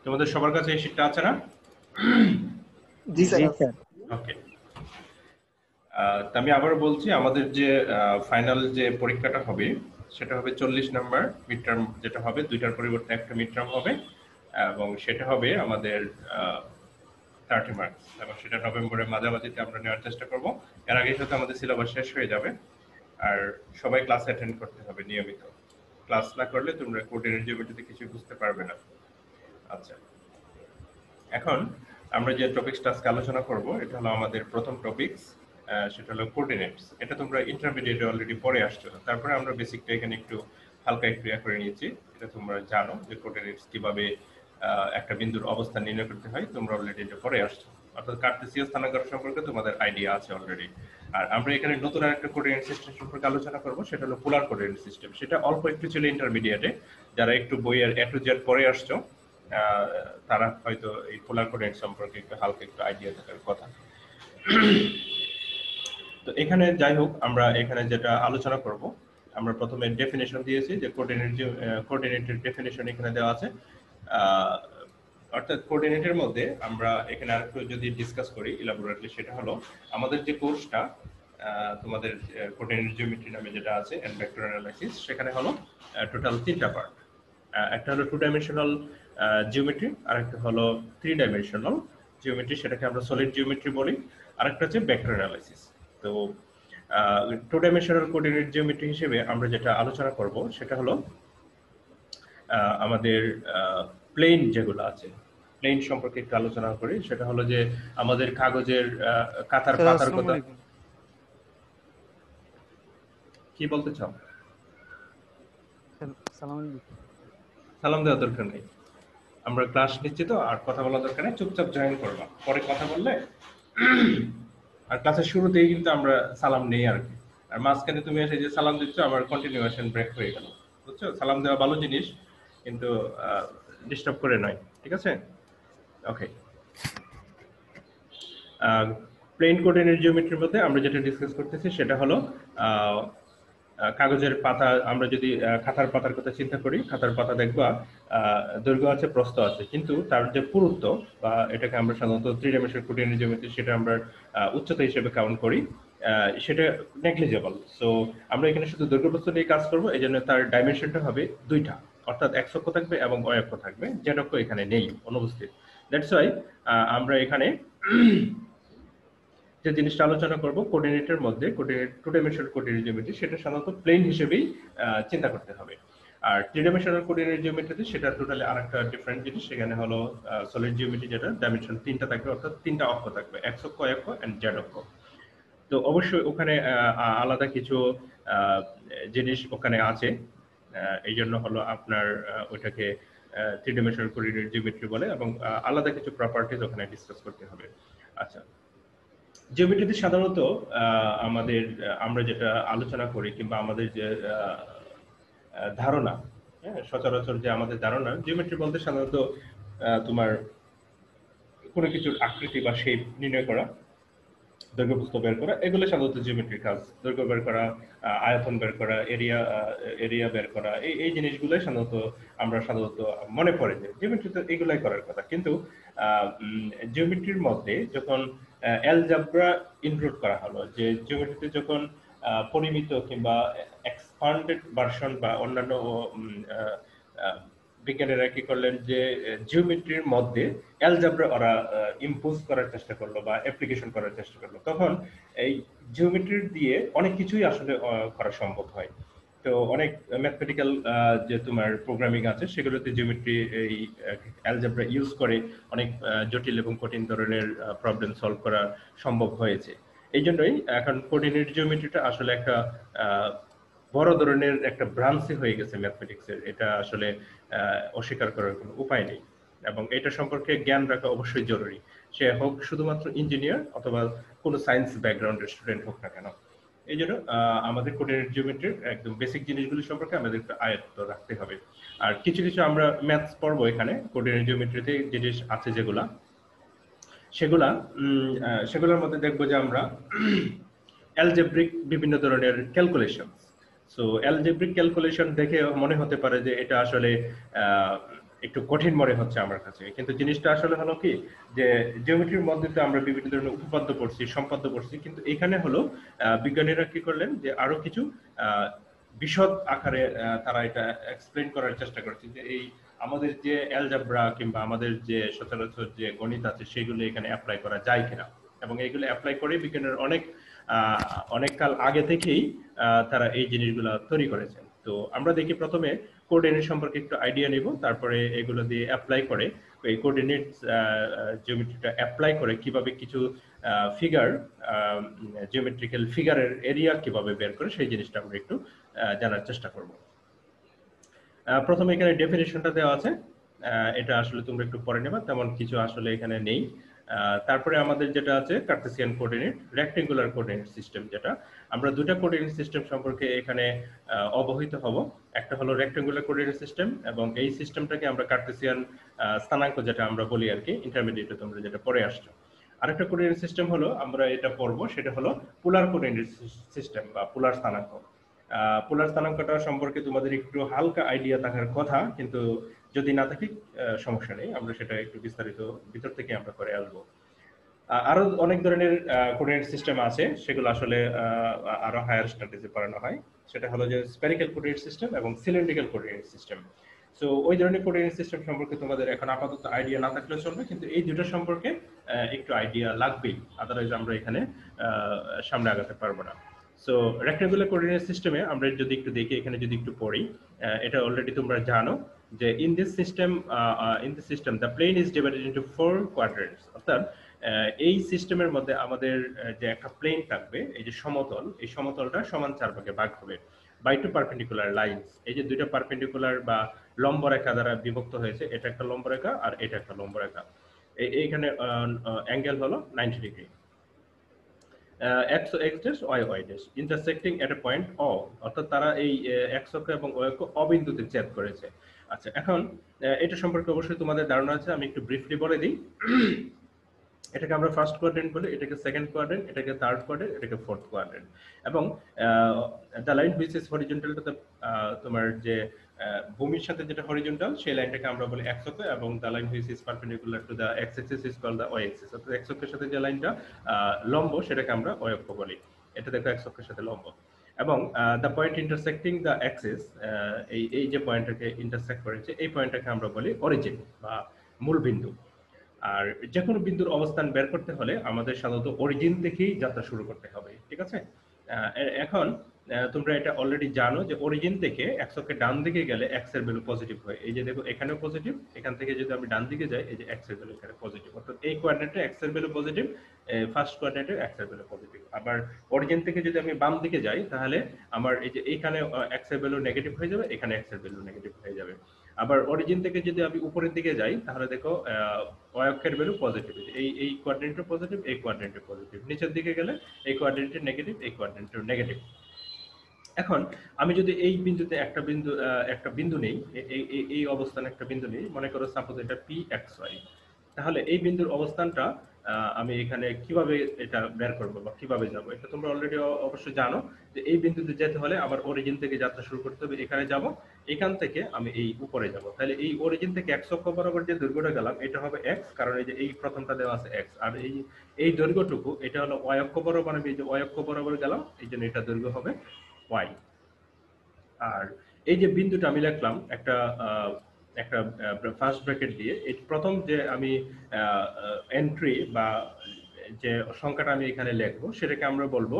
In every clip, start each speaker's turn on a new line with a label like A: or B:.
A: তোমাদের সবার কাছে এই শীটটা আছে না?
B: জি স্যার।
A: ওকে, আমি আবার বলছি, আমাদের যে ফাইনাল যে পরীক্ষাটা হবে সেটা হবে 40 নাম্বার মিড টার্ম, যেটা হবে দুইটার পরিবর্তে একটা মিড টার্ম হবে, এবং সেটা হবে আমাদের 30 মার্কস, এবং সেটা নভেম্বরের মাঝামাঝিতে আমরা নেওয়ার চেষ্টা করব। এর আগেই হয়তো আমাদের সিলেবাস শেষ হয়ে যাবে। আর সবাই ক্লাস অ্যাটেন্ড করতে হবে নিয়মিত। ক্লাস না করলে তোমরা কোর্ডিনেট জিওমেট্রিতে কিছু বুঝতে পারবে না। আচ্ছা, এখন আমরা যে টপিকসটা আজকে আলোচনা করব এটা হলো আমাদের প্রথম টপিকস, সেটা হলো কোঅর্ডিনেটস। এটা তোমরা ইন্টারমিডিয়েটে অলরেডি পড়ে আসছো, তারপরে আমরা বেসিকটা এখানে একটু হালকা ক্রিয়া করে নিয়েছি। এটা তোমরা জানো যে কোঅর্ডিনেটস কিভাবে একটা বিন্দুর অবস্থান নির্ণয় করতে হয়, তোমরা অলরেডি এটা পড়ে আসছো। অর্থাৎ কার্টেসিয়ান স্থানাঙ্ক সম্পর্কে তোমাদের আইডিয়া আছে অলরেডি। আর আমরা এখানে নতুন আরেকটা কোঅর্ডিনেট সিস্টেম সম্পর্কে আলোচনা করব, সেটা হলো পোলার কোঅর্ডিনেট সিস্টেম। সেটা অল্প একটু ছিল ইন্টারমিডিয়েটে, যারা একটু বইয়ের এ টু জেড পড়ে আসছো তারা হয়তো এই পোলার কোঅর্ডিনেট সম্পর্কে একটু হালকা একটু আইডিয়া থাকার কথা। তো এখানে যাই হোক, আমরা এখানে যেটা আলোচনা করব, আমরা প্রথমে ডেফিনেশন দিয়েছি যে কোঅর্ডিনেটের ডেফিনেশন এখানে দেওয়া আছে। অর্থাৎ কোঅর্ডিনেটের মধ্যে আমরা এখানে আরেকটু যদি ডিসকাস করি ইলাবোরেটলি, সেটা হলো আমাদের যে কোর্সটা তোমাদের কোঅর্ডিনেট জিওমেট্রি নামে যেটা আছে এন্ড ভেক্টর অ্যানালাইসিস, সেখানে হলো টোটাল 3টা পার্ট। একটা হলো 2 ডাইমেনশনাল জিওমেট্রি, আরেকটা হলো 3 ডাইমেনশনাল জিওমেট্রি, সেটাকে আমরা সলিড জিওমেট্রি বলি, আরেকটা হচ্ছে ভেক্টর অ্যানালাইসিস। তো 2 ডাইমেনশনাল কোঅর্ডিনেট জিওমেট্রি হিসেবে আমরা যেটা আলোচনা করব সেটা হলো আমাদের প্লেন যেগুলো আছে, প্লেন সম্পর্কে একটু আলোচনা করি। সেটা হলো যে আমাদের কাগজের কাতার পাতার কথা। কি বলতে চাও? সালাম দেওয়ার দরকার নেই, আমরা ক্লাস নিচ্ছি তো, আর কথা বলার দরকার নেই, চুপচাপ জয়েন করবা। পরে কথা বললে আর ক্লাসের শুরুতেই কিন্তু আমরা সালাম নেই আর কি। আর মাঝখানে তুমি এসে যে সালাম দিচ্ছ, আমার কন্টিনিউয়েশন ব্রেক হয়ে গেল, বুঝছো? সালাম দেওয়া ভালো জিনিস, কিন্তু ডিস্টার্ব করে নয়, ঠিক আছে? ওকে, প্লেন কোঅর্ডিনেট জিওমেট্রির মধ্যে আমরা যেটা ডিসকাস করতেছি সেটা হলো কাগজের পাতা। আমরা যদি খাতার পাতার কথা চিন্তা করি, খাতার পাতা দেখবা দৈর্ঘ্য আছে, প্রস্থ আছে, কিন্তু তার যে পুরুত্ব, বা এটাকে আমরা সাধারণত 3 ডাইমেনশনাল কোঅর্ডিনেট জিওমেট্রি, সেটা আমরা উচ্চতা হিসেবে কাউন্ট করি, সেটা নেগলিজেবল। সো আমরা এখানে শুধু দৈর্ঘ্য প্রস্থ নিয়ে কাজ করব, এই জন্য তার ডাইমেনশনটা হবে 2টা, অর্থাৎ x অক্ষ থাকবে এবং y অক্ষ থাকবে, z অক্ষ এখানে নেই, অনুপস্থিত। দ্যাটস ওয়াই আমরা এখানে যে জিনিসটা আলোচনা করব কোঅর্ডিনেটের মধ্যে, কোঅর্ডিনেট 2 ডাইমেনশনাল কোঅর্ডিনেট জিওমেট্রি, সেটা সাধারণত প্লেন হিসেবেই চিন্তা করতে হবে। আর 3 ডাইমেনশনাল কোঅর্ডিনেট জিওমেট্রিতে সেটা টোটালি আরেকটা ডিফারেন্ট জিনিস। সেখানে হলো সলিড জিওমেট্রি, যেটা ডাইমেনশন 3টা থাকবে, অর্থাৎ 3টা অক্ষ থাকবে, x অক্ষ, y অক্ষ এন্ড z অক্ষ। তো অবশ্যই ওখানে আলাদা কিছু জিনিস ওখানে আছে, এই জন্য হলো আপনার ওটাকে 3 ডাইমেনশনাল কোঅর্ডিনেট জিওমেট্রি বলে, এবং আলাদা কিছু প্রপার্টিজ ওখানে ডিসকাস করতে হবে। আচ্ছা, জিওমেট্রিতে সাধারণত আমাদের আমরা যেটা আলোচনা করি, কিংবা আমাদের যে ধারণা, সচরাচর যে আমাদের ধারণা, জিওমেট্রি বলতে সাধারণত তোমার কোনো কিছুর আকৃতি বা শেপ নির্ণয় করা, দৈর্ঘ্য প্রস্থ বের করা, এগুলো সাধারণত জিওমেট্রির কাজ। দৈর্ঘ্য বের করা, আয়তন বের করা, এরিয়া বের করা, এই জিনিসগুলোই আমরা সাধারণত মনে পড়ে যে জিওমেট্রিতে এগুলাই করার কথা। কিন্তু জিওমেট্রির মধ্যে যখন অ্যালজেব্রা ইনক্লুড করা হলো, যে জিওমেট্রিতে যখন পরিমিত কিংবা এক্সপান্ডেড ভার্সন বা অন্যান্য বিজ্ঞানীরা কি করলেন, যে জিওমেট্রির মধ্যে অ্যালজেব্রা ওরা ইম্পোজ করার চেষ্টা করলো বা অ্যাপ্লিকেশন করার চেষ্টা করলো, তখন এই জিওমেট্রি দিয়ে অনেক কিছুই আসলে করা সম্ভব হয়। তো অনেক ম্যাথমেটিক্যাল যে তোমার প্রোগ্রামিং আছে, সেগুলোতে জিওমেট্রি এই অ্যালজেব্রা ইউজ করে অনেক জটিল এবং কঠিন ধরনের প্রবলেম সলভ করা সম্ভব হয়েছে। এই জন্যই এখন কোঅর্ডিনেট জিওমেট্রিটা আসলে একটা বড় ধরনের একটা ব্রাঞ্চই হয়ে গেছে ম্যাথমেটিক্সের। এটা আসলে অস্বীকার করার কোনো উপায় নেই, এবং এটা সম্পর্কে জ্ঞান রাখা অবশ্যই জরুরি, সে হোক শুধুমাত্র ইঞ্জিনিয়ার অথবা কোনো সায়েন্স ব্যাকগ্রাউন্ডের স্টুডেন্ট হোক না কেন। এই জন্য আমাদের কোঅর্ডিনেট জিওমেট্রির একদম বেসিক জিনিসগুলি সম্পর্কে আমাদের একটু আয়ত্ত রাখতে হবে। আর কিছু কিছু আমরা ম্যাথস পড়বো এখানে কোঅর্ডিনেট জিওমেট্রিতে, জিনিস আছে সেগুলোর মধ্যে দেখবো যে আমরা অ্যালজেব্রিক বিভিন্ন ধরনের ক্যালকুলেশন। সো অ্যালজেব্রিক ক্যালকুলেশন দেখে মনে হতে পারে যে এটা আসলে একটু কঠিন মনে হচ্ছে আমার কাছে, কিন্তু জিনিসটা আসলে হলো কি যে জিওমেট্রির মধ্যে তো আমরা বিভিন্ন ধরনের উপপাদ্য পড়ছি, সম্পাদ্য পড়ছি, কিন্তু এখানে হলো বিজ্ঞানীরা কি করলেন যে আরো কিছু আহ, বিশদ আকারে তারা এটা এক্সপ্লেন করার চেষ্টা করেছে যে এই আমাদের যে অ্যালজেব্রা কিংবা আমাদের যে সচরাচর যে গণিত আছে সেগুলো এখানে অ্যাপ্লাই করা যায় কিনা, এবং এইগুলো অ্যাপ্লাই করে বিজ্ঞানের অনেক কাল আগে থেকেই তারা এই জিনিসগুলো তৈরি করেছেন। তো আমরা দেখি প্রথমে কোঅর্ডিনেট সম্পর্কে একটু আইডিয়া নিব, তারপরে এগুলো দিয়ে অ্যাপ্লাই করে এই কোঅর্ডিনেট জিওমেট্রিটা অ্যাপ্লাই করে কিভাবে কিছু ফিগার, জিওমেট্রিক্যাল ফিগারের এরিয়া কিভাবে বের করে সেই জিনিসটা আমরা একটু জানার চেষ্টা করব। প্রথমে এখানে ডেফিনেশনটা দেওয়া আছে, এটা আসলে তোমরা একটু পড়ে নেবা, তেমন কিছু আসলে এখানে নেই। তারপরে আমাদের যেটা আছে Cartesian coordinate, rectangular coordinate system, যেটা আমরা দুটো কোঅর্ডিনেট সিস্টেম সম্পর্কে এখানে অবহিত হব। একটা হলো রেক্টেঙ্গুলার কোঅর্ডিনেট সিস্টেম, এবং এই সিস্টেমটাকে আমরা কার্টেসিয়ান স্থানাঙ্ক যেটা আমরা বলি আর কি, ইন্টারমিডিয়েটে তোমরা যেটা পড়ে আসছো। আরেকটা কোঅর্ডিনেট সিস্টেম হলো আমরা এটা পড়বো, সেটা হলো পোলার কোঅর্ডিনেট সিস্টেম বা পোলার স্থানাঙ্ক। পোলার স্থানাঙ্কটা সম্পর্কে তোমাদের একটু হালকা আইডিয়া থাকার কথা, কিন্তু যদি না থাকে সমস্যা নেই, আমরা সেটা একটু বিস্তারিত ভিতর থেকে আমরা করে আসবো। আরো অনেক ধরনের কোঅর্ডিনেট সিস্টেম আছে, সেগুলো আসলে আরো হায়ার স্ট্যান্ডার্ডে পড়ানো হয়। সেটা হলো যে স্ফেরিক্যাল কোঅর্ডিনেট সিস্টেম এবং সিলিন্ড্রিক্যাল কোঅর্ডিনেট সিস্টেম। সো ওই ধরনের কোঅর্ডিনেট সিস্টেম সম্পর্কে তোমাদের এখন আপাতত আইডিয়া না থাকলেও চলবে, কিন্তু এই দুটো সম্পর্কে একটু আইডিয়া লাগবেই, আদারওয়াইজ আমরা এখানে সামনে আগাতে পারবো না। সো রেক্টেঙ্গুলার কোঅর্ডিনেট সিস্টেমে আমরা যদি একটু দেখি, এখানে যদি একটু পড়ি, এটা অলরেডি তোমরা জানো যে in this system the plane is divided into 4 quadrants. অর্থাৎ এই সিস্টেমের মধ্যে আমাদের যে একটা প্লেন থাকবে, এই যে সমতল, এই সমতলটা সমান 4 ভাগে ভাগ হবে বাই টু পারপেন্ডিকুলার লাইনস। এই যে দুইটা পারপেন্ডিকুলার বা লম্ব রেখা দ্বারা বিভক্ত হয়েছে, এটা একটা লম্ব রেখা আর এটা একটা লম্ব রেখা। এইখানে অ্যাঙ্গেল হলো 90 degree. x dash y dash intersecting at a point O, অর্থাৎ তারা এই x অক্ষ এবং y অক্ষ অবিন্দুতে ছেদ করেছে। আচ্ছা, এখন এটা সম্পর্কে অবশ্যই তোমাদের ধারণা আছে, আমি একটু ব্রিফলি বলে দিই। এটাকে আমরা ফার্স্ট কোয়াড্রেন্ট বলি, এটাকে সেকেন্ড কোয়াড্রেন্ট, এটাকে থার্ড কোয়াড্রেন্ট, এটাকে ফোর্থ কোয়াড্রেন্ট। এবং the line which is horizontal to the, তোমার যে ভূমির সাথে যেটা হরিজন্টাল সেই লাইনটাকে আমরা বলি x অক্ষ, এবং the line which is perpendicular to the x axis is called the y axis। অর্থাৎ x অক্ষের সাথে যে লাইনটা লম্ব সেটাকে আমরা y অক্ষ বলি। এটা দেখো x অক্ষের সাথে লম্ব। এবং the point intersecting the Axis, এই যে পয়েন্টটাকে ইন্টারসেক্ট করেছে এই পয়েন্টটাকে আমরা বলি অরিজিন বা মূল বিন্দু। আর যে কোনো বিন্দুর অবস্থান বের করতে হলে আমাদের সাধারণত অরিজিন থেকেই যাত্রা শুরু করতে হবে, ঠিক আছে? এখন তোমরা এটা অলরেডি জানো যে অরিজিন থেকে x অক্ষের ডান দিকে গেলে x এর ভ্যালু পজিটিভ হয়। এই যে দেখো এখানেও পজিটিভ, এখান থেকে যদি আমি ডান দিকে যাই এই যে x এর ভ্যালু এখানে পজিটিভ, অর্থাৎ এই কোঅর্ডিনেটে x এর ভ্যালু পজিটিভ, ফার্স্ট কোঅর্ডিনেটে x এর ভ্যালু পজিটিভ। আবার অরিজিন থেকে যদি আমি বাম দিকে যাই তাহলে আমার এই যে এইখানে x এর ভ্যালু নেগেটিভ হয়ে যাবে, এখানে x এর ভ্যালু নেগেটিভ হয়ে যাবে। আবার অরিজিন থেকে যদি আমি উপরের দিকে যাই তাহলে দেখো y অক্ষের ভ্যালু পজিটিভ, এই কোঅর্ডিনেটে পজিটিভ, এই কোঅর্ডিনেটে পজিটিভ। নিচের দিকে গেলে এই কোঅর্ডিনেটে নেগেটিভ, এই কোঅর্ডিনেটে নেগেটিভ। এখন আমি যদি এই বিন্দুতে একটা বিন্দু নেই, এই অবস্থানে একটা বিন্দু নেই, মনে করো সাপোজ এটা pxy, তাহলে এই বিন্দুর অবস্থানটা আমি এখানে কিভাবে এটা বের করবো বা কিভাবে যাব, এটা তোমরা অলরেডি অবশ্যই জানো যে এই বিন্দুতে যেতে হলে আমার অরিজিন থেকে যাত্রা শুরু করতে হবে, এখানে যাব, এখান থেকে আমি এই উপরে যাব। তাহলে এই অরিজিন থেকে x অক্ষ বরাবর যে দৈর্ঘ্যটা গেলাম এটা হবে x, কারণ এই যে এই প্রথমটা দেওয়া আছে x, আর এই দৈর্ঘ্যটুকু এটা হলো y অক্ষ বরাবর, আমি এই যে y অক্ষ বরাবর গেলাম, এই জন্য এটা দৈর্ঘ্য হবে y। আর এই যে বিন্দুটা আমি লিখলাম একটা একটা ফার্স্ট ব্র্যাকেট দিয়ে, এই প্রথম যে আমি এন্ট্রি বা যে সংখ্যাটা আমি এখানে লিখবো সেটাকে আমরা বলবো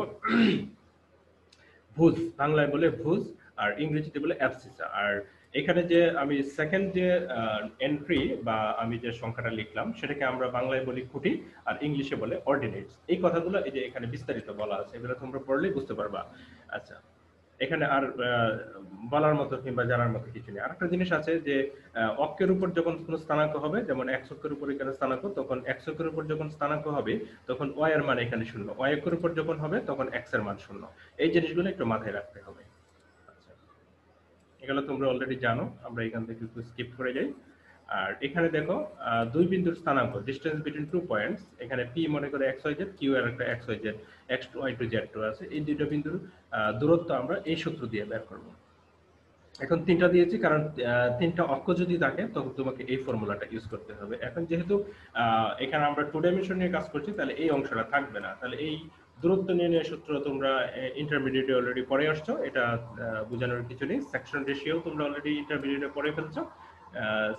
A: ভুজ, বাংলায় বলে ভুজ আর ইংরেজিতে বলে অ্যাবসিসা। আর এখানে যে আমি সেকেন্ড যে এন্ট্রি বা আমি যে সংখ্যাটা লিখলাম সেটাকে আমরা বাংলায় বলি খুঁটি আর ইংলিশে বলে অর্ডিনেটস। এই কথাগুলো এই যে এখানে বিস্তারিত বলা আছে, এগুলো তোমরা পড়লেই বুঝতে পারবা। আচ্ছা, এখানে আর বলার মতো কিংবা জানার মতো কিছু নেই। আরেকটা জিনিস আছে যে অক্ষের উপর যখন কোনো স্থানাঙ্ক হবে, যেমন x অক্ষের উপর এখানে স্থানাঙ্ক, তখন x অক্ষের উপর যখন স্থানাঙ্ক হবে তখন y এর মান এখানে 0, y অক্ষের উপর যখন হবে তখন x এর মান 0। এই জিনিসগুলো একটু মাথায় রাখতে হবে। আচ্ছা, এগুলো তোমরা অলরেডি জানো, আমরা এখান থেকে একটু স্কিপ করে যাই। আর এখানে দেখো দুই বিন্দুর স্থানাঙ্ক, ডিসটেন্স বিটুইন টু পয়েন্টস, এখানে p মনে করে xyz, q এর একটা xyz, x2 y2 z2 আছে। এই দুটো বিন্দুর দূরত্ব আমরা এই সূত্র দিয়ে বের করব। এখন তিনটা দিয়েছি কারণ তিনটা অক্ষ যদি থাকে তখন তোমাকে এই ফর্মুলাটা ইউজ করতে হবে। এখন যেহেতু এখানে আমরা টু ডাইমেনশন নিয়ে কাজ করছি, তাহলে এই অংশটা থাকবে না। তাহলে এই দূরত্ব নির্ণয়ের সূত্র তোমরা ইন্টারমিডিয়েটে অলরেডি পড়ে আসছো, এটা বোঝানোর কিছু নেই। সেকশন রেশিও তোমরা অলরেডি ইন্টারমিডিয়েটে পড়ে ফেলছো।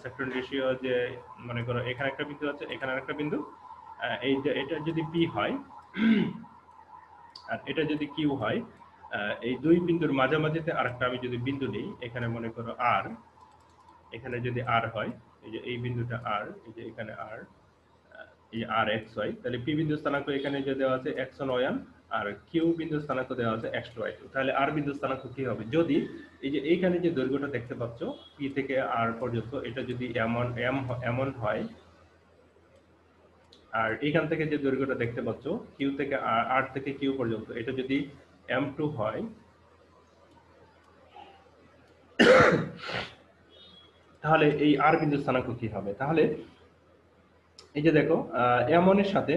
A: সেকশন রেশিও যে মনে করো এখানে একটা বিন্দু আছে, এখানে একটা বিন্দু, এটা যদি পি হয় আর এটা যদি কিউ হয়, এই দুই বিন্দুর মাঝামাঝিতে আরেকটা আমি যদি বিন্দু নিই, এখানে মনে করো আর, এখানে যদি আর হয়, এই যে এই বিন্দুটা আর, এই যে এখানে আর, এই আর এক্স ওয়াই, তাহলে পি বিন্দু স্থানাঙ্ক এখানে যে দেওয়া আছে এক্স ওয়ান ওয়ান, আর কিউ বিন্দু স্থানাঙ্ক দেওয়া আছে এক্স টু ওয়াই টু। তাহলে আর বিন্দু স্থানাঙ্ক কি হবে, যদি এই যে এইখানে যে দৈর্ঘ্যটা দেখতে পাচ্ছ পি থেকে আর পর্যন্ত, এটা যদি এমন হয়, আর এইখান থেকে যে দৈর্ঘ্যটা দেখতে পাচ্ছ কিউ থেকে আর থেকে কিউ পর্যন্ত, এটা যদি m2 হয়, তাহলে এই আর বিন্দু স্থানাঙ্ক কি হবে? তাহলে এই যে দেখো m1 এর সাথে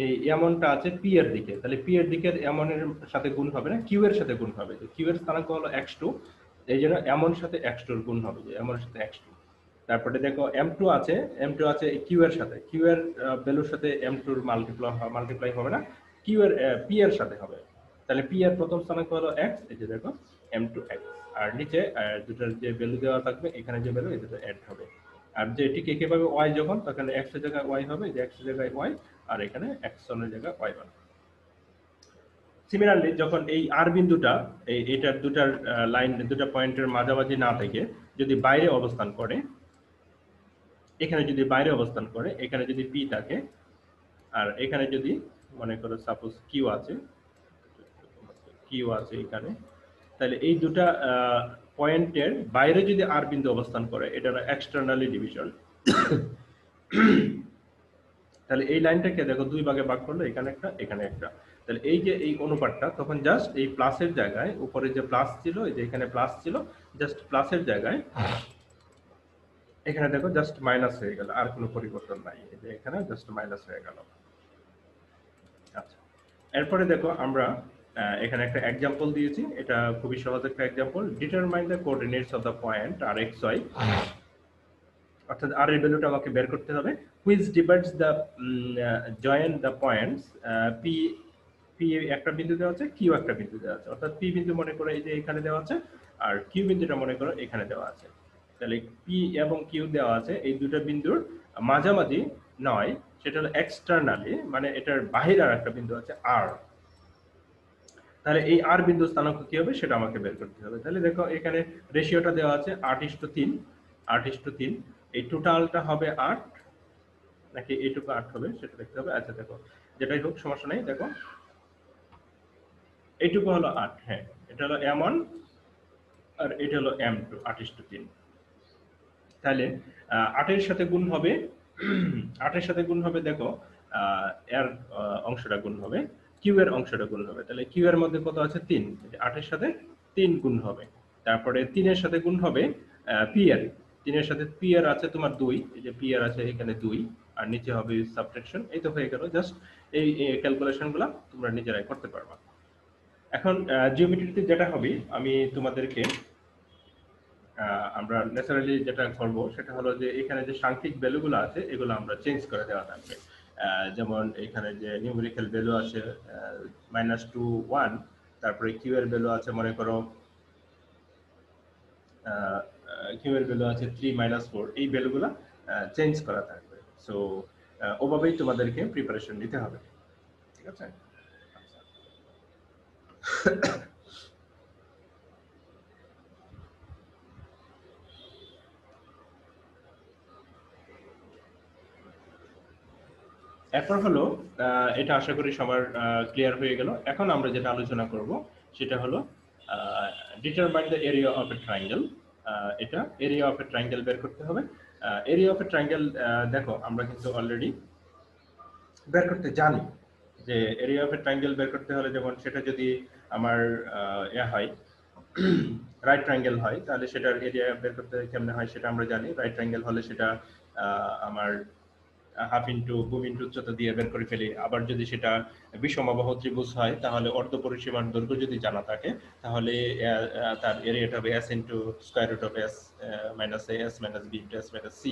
A: এই m1 টা আছে p এর দিকে, তাহলে p এর দিকের m1 এর সাথে গুণ হবে না, q এর সাথে গুণ হবে। যে q এর স্থানাঙ্ক হলো x2, এই জন্য m1 এর সাথে x2 এর গুণ হবে, যে m1 এর সাথে x2। তারপরে দেখো m2 আছে, m2 আছে q এর সাথে, q এর ভ্যালুর সাথে m2 এর মাল্টিপ্লাই হবে না, q এর p এর সাথে হবে। তাহলে p এর প্রথম স্থানাঙ্ক হলো x, এই যে দেখো m2 x, আর নিচে দুটার যে ভ্যালু দেওয়া থাকবে, এখানে যে ভ্যালু, এই দুটো অ্যাড হবে। আর যে ঠিক একইভাবে y যখন, তখন x এর জায়গায় y হবে, যে x এর জায়গায় y, আর এখানে x1 এর জায়গায় y1। সিমিলারলি যখন এই আর বিন্দুটা এটার দুটার লাইন, দুটা পয়েন্টের মাঝামাঝি না থেকে যদি বাইরে অবস্থান করে, এখানে যদি বাইরে অবস্থান করে, এখানে যদি p থাকে, আর এখানে যদি মনে করো সাপোজ কিউ আছে এখানে, তাহলে এই দুটা পয়েন্টের বাইরে যদি আর বিন্দু অবস্থান করে, এটা এক্সটার্নালি ডিভিশন। তাহলে এই লাইনটাকে দেখো দুই ভাগে ভাগ করলো, এখানে একটা, এখানে একটা। তাহলে এই যে এই অনুপাতটা, তখন জাস্ট এই প্লাসের জায়গায়, উপরে যে প্লাস ছিল, এই যে এখানে প্লাস ছিল, জাস্ট প্লাসের জায়গায় এখানে দেখো জাস্ট মাইনাস হয়ে গেল, আর কোনো পরিবর্তন নাই, এই যে এখানে জাস্ট মাইনাস হয়ে গেল। আচ্ছা, এরপরে দেখো আমরা এখানে একটা এক্সাম্পল দিয়েছি, এটা খুবই সহজ একটা example. Determine the coordinates of the point R x y, অর্থাৎ আর এর ভ্যালুটা আমাকে বের করতে হবে। Which divides the join the points P, P একটা বিন্দু দেওয়া আছে, কিউ একটা বিন্দু দেওয়া আছে, অর্থাৎ পি বিন্দু মনে করো এই যে এখানে দেওয়া আছে, আর কিউ বিন্দুটা মনে করো এখানে দেওয়া আছে। তাহলে পি এবং কিউ দেওয়া আছে, এই দুটো বিন্দুর মাঝামাঝি নয়, সেটা হলো এক্সটার্নালি, মানে এটার বাহিরে আর একটা বিন্দু আছে আর। তাহলে এই আর বিন্দু স্থানাঙ্ক কি হবে সেটা আমাকে বের করতে হবে। তাহলে দেখো এখানে রেশিওটা দেওয়া আছে 8:3, 8:3, এই টোটালটা হবে 8, নাকি এইটুকু 8 হবে সেটা দেখতে হবে। আচ্ছা দেখো, যেটাই হোক সমস্যা নেই, দেখো এইটুকু হলো 8, হ্যাঁ এটা হলো m1 আর এটা হলো m2, 8:3। তাহলে 8 এর সাথে গুণ হবে, 8 এর সাথে গুণ হবে, দেখো এর অংশটা গুণ হবে, কিউ এর অংশটা গুণ হবে। তাহলে কিউ এর মধ্যে কত আছে 3, 8 এর সাথে 3 গুণ হবে। তারপরে 3 এর সাথে গুণ হবে পি এর, 3 এর সাথে পি এর আছে তোমার 2, এই যে পি এর আছে এখানে 2, আর নিচে হবে সাবট্রাকশন। এই তো হয়ে গেল, জাস্ট এই ক্যালকুলেশনগুলো তোমরা নিজেরাই করতে পারবা। এখন জিওমেট্রিতে যেটা হবে, আমি তোমাদেরকে আমরা ন্যাচারালি যেটা করব সেটা হলো যে এখানে যে সাংখ্যিক ভ্যালুগুলো আছে এগুলো আমরা চেঞ্জ করে দেওয়া থাকবে। যেমন এখানে যে নিউমেরিক্যাল ভ্যালু আছে -2 1, তারপরে কিউ এর ভ্যালু আছে মনে করো কিউ এর ভ্যালু আছে 3 -4, এই ভ্যালুগুলো চেঞ্জ করা থাকবে। সো ওভাবেই তোমাদেরকে প্রিপারেশন নিতে হবে, ঠিক আছে? এরপর হলো এটা আশা করি সবার ক্লিয়ার হয়ে গেল। এখন আমরা যেটা আলোচনা করব সেটা হলো determine the area of a triangle. এটা এরিয়া অফ এ ট্রায়াঙ্গেল বের করতে হবে। এরিয়া অফ এ ট্রায়াঙ্গেল দেখো আমরা কিন্তু অলরেডি বের করতে জানি যে এরিয়া অফ এ ট্রায়াঙ্গেল বের করতে হলে, যেমন সেটা যদি আমার হয় রাইট ট্রায়াঙ্গেল হয়, তাহলে সেটার এরিয়া বের করতে কেমনে হয় সেটা আমরা জানি। রাইট ট্রায়াঙ্গেল হলে সেটা আমার হাফ ইন্টু বুম ইন্টু উচ্চতা দিয়ে বের করে ফেলি। আবার যদি সেটা বিষমবাহু ত্রিভুজ হয় তাহলে অর্ধ পরিসীমার দৈর্ঘ্য যদি জানা থাকে তাহলে তার এরিয়াটা হবে s into square root of s minus a s minus b into s minus c।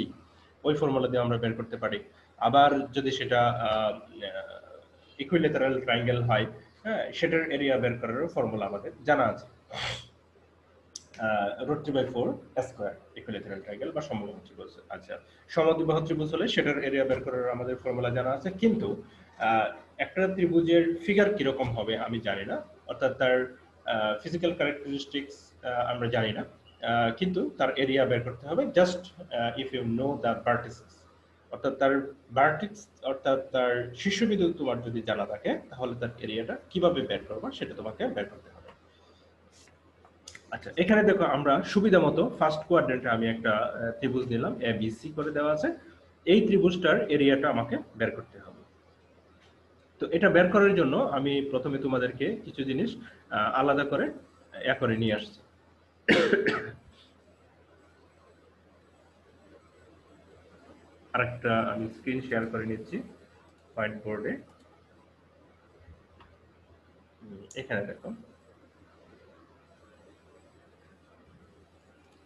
A: ওই ফর্মুলা দিয়ে আমরা বের করতে পারি। আবার যদি সেটা ইকুইলেটারাল ট্রায়াঙ্গেল হয়, হ্যাঁ, সেটার এরিয়া বের করার ফর্মুলা আমাদের জানা আছে। √3/4 স্কয়ার ইকুইলেটারাল ট্রায়াঙ্গেল বা সমবাহু ত্রিভুজ। আচ্ছা, সমদ্বিবাহু ত্রিভুজ হলে সেটার এরিয়া বের করার আমাদের ফর্মুলা জানা আছে, কিন্তু একটা ত্রিভুজের ফিগার কিরকম হবে আমি জানি না, অর্থাৎ তার ফিজিক্যাল ক্যারেক্টারিস্টিক্স আমরা জানি না, কিন্তু তার এরিয়া বের করতে হবে just if you know the vertices, অর্থাৎ তার ভার্টিক্স অর্থাৎ তার শীর্ষবিন্দু তোমার যদি জানা থাকে তাহলে তার এরিয়াটা কিভাবে বের করবা সেটা তোমাকে বের করতে হবে। আচ্ছা, এখানে দেখো আমরা সুবিধা মতো ফার্স্ট কোয়াড্রেন্টে আমি একটা ত্রিভুজ নিলাম, এ বি সি করে দেওয়া আছে। এই ত্রিভুজটার এরিয়াটা আমাকে বের করতে হবে। তো এটা বের করার জন্য আমি প্রথমে তোমাদেরকে কিছু জিনিস আলাদা করে করে নিয়ে আসছি। আরেকটা আমি স্ক্রিন শেয়ার করে নিচ্ছি হোয়াইট বোর্ডে। এখানে দেখো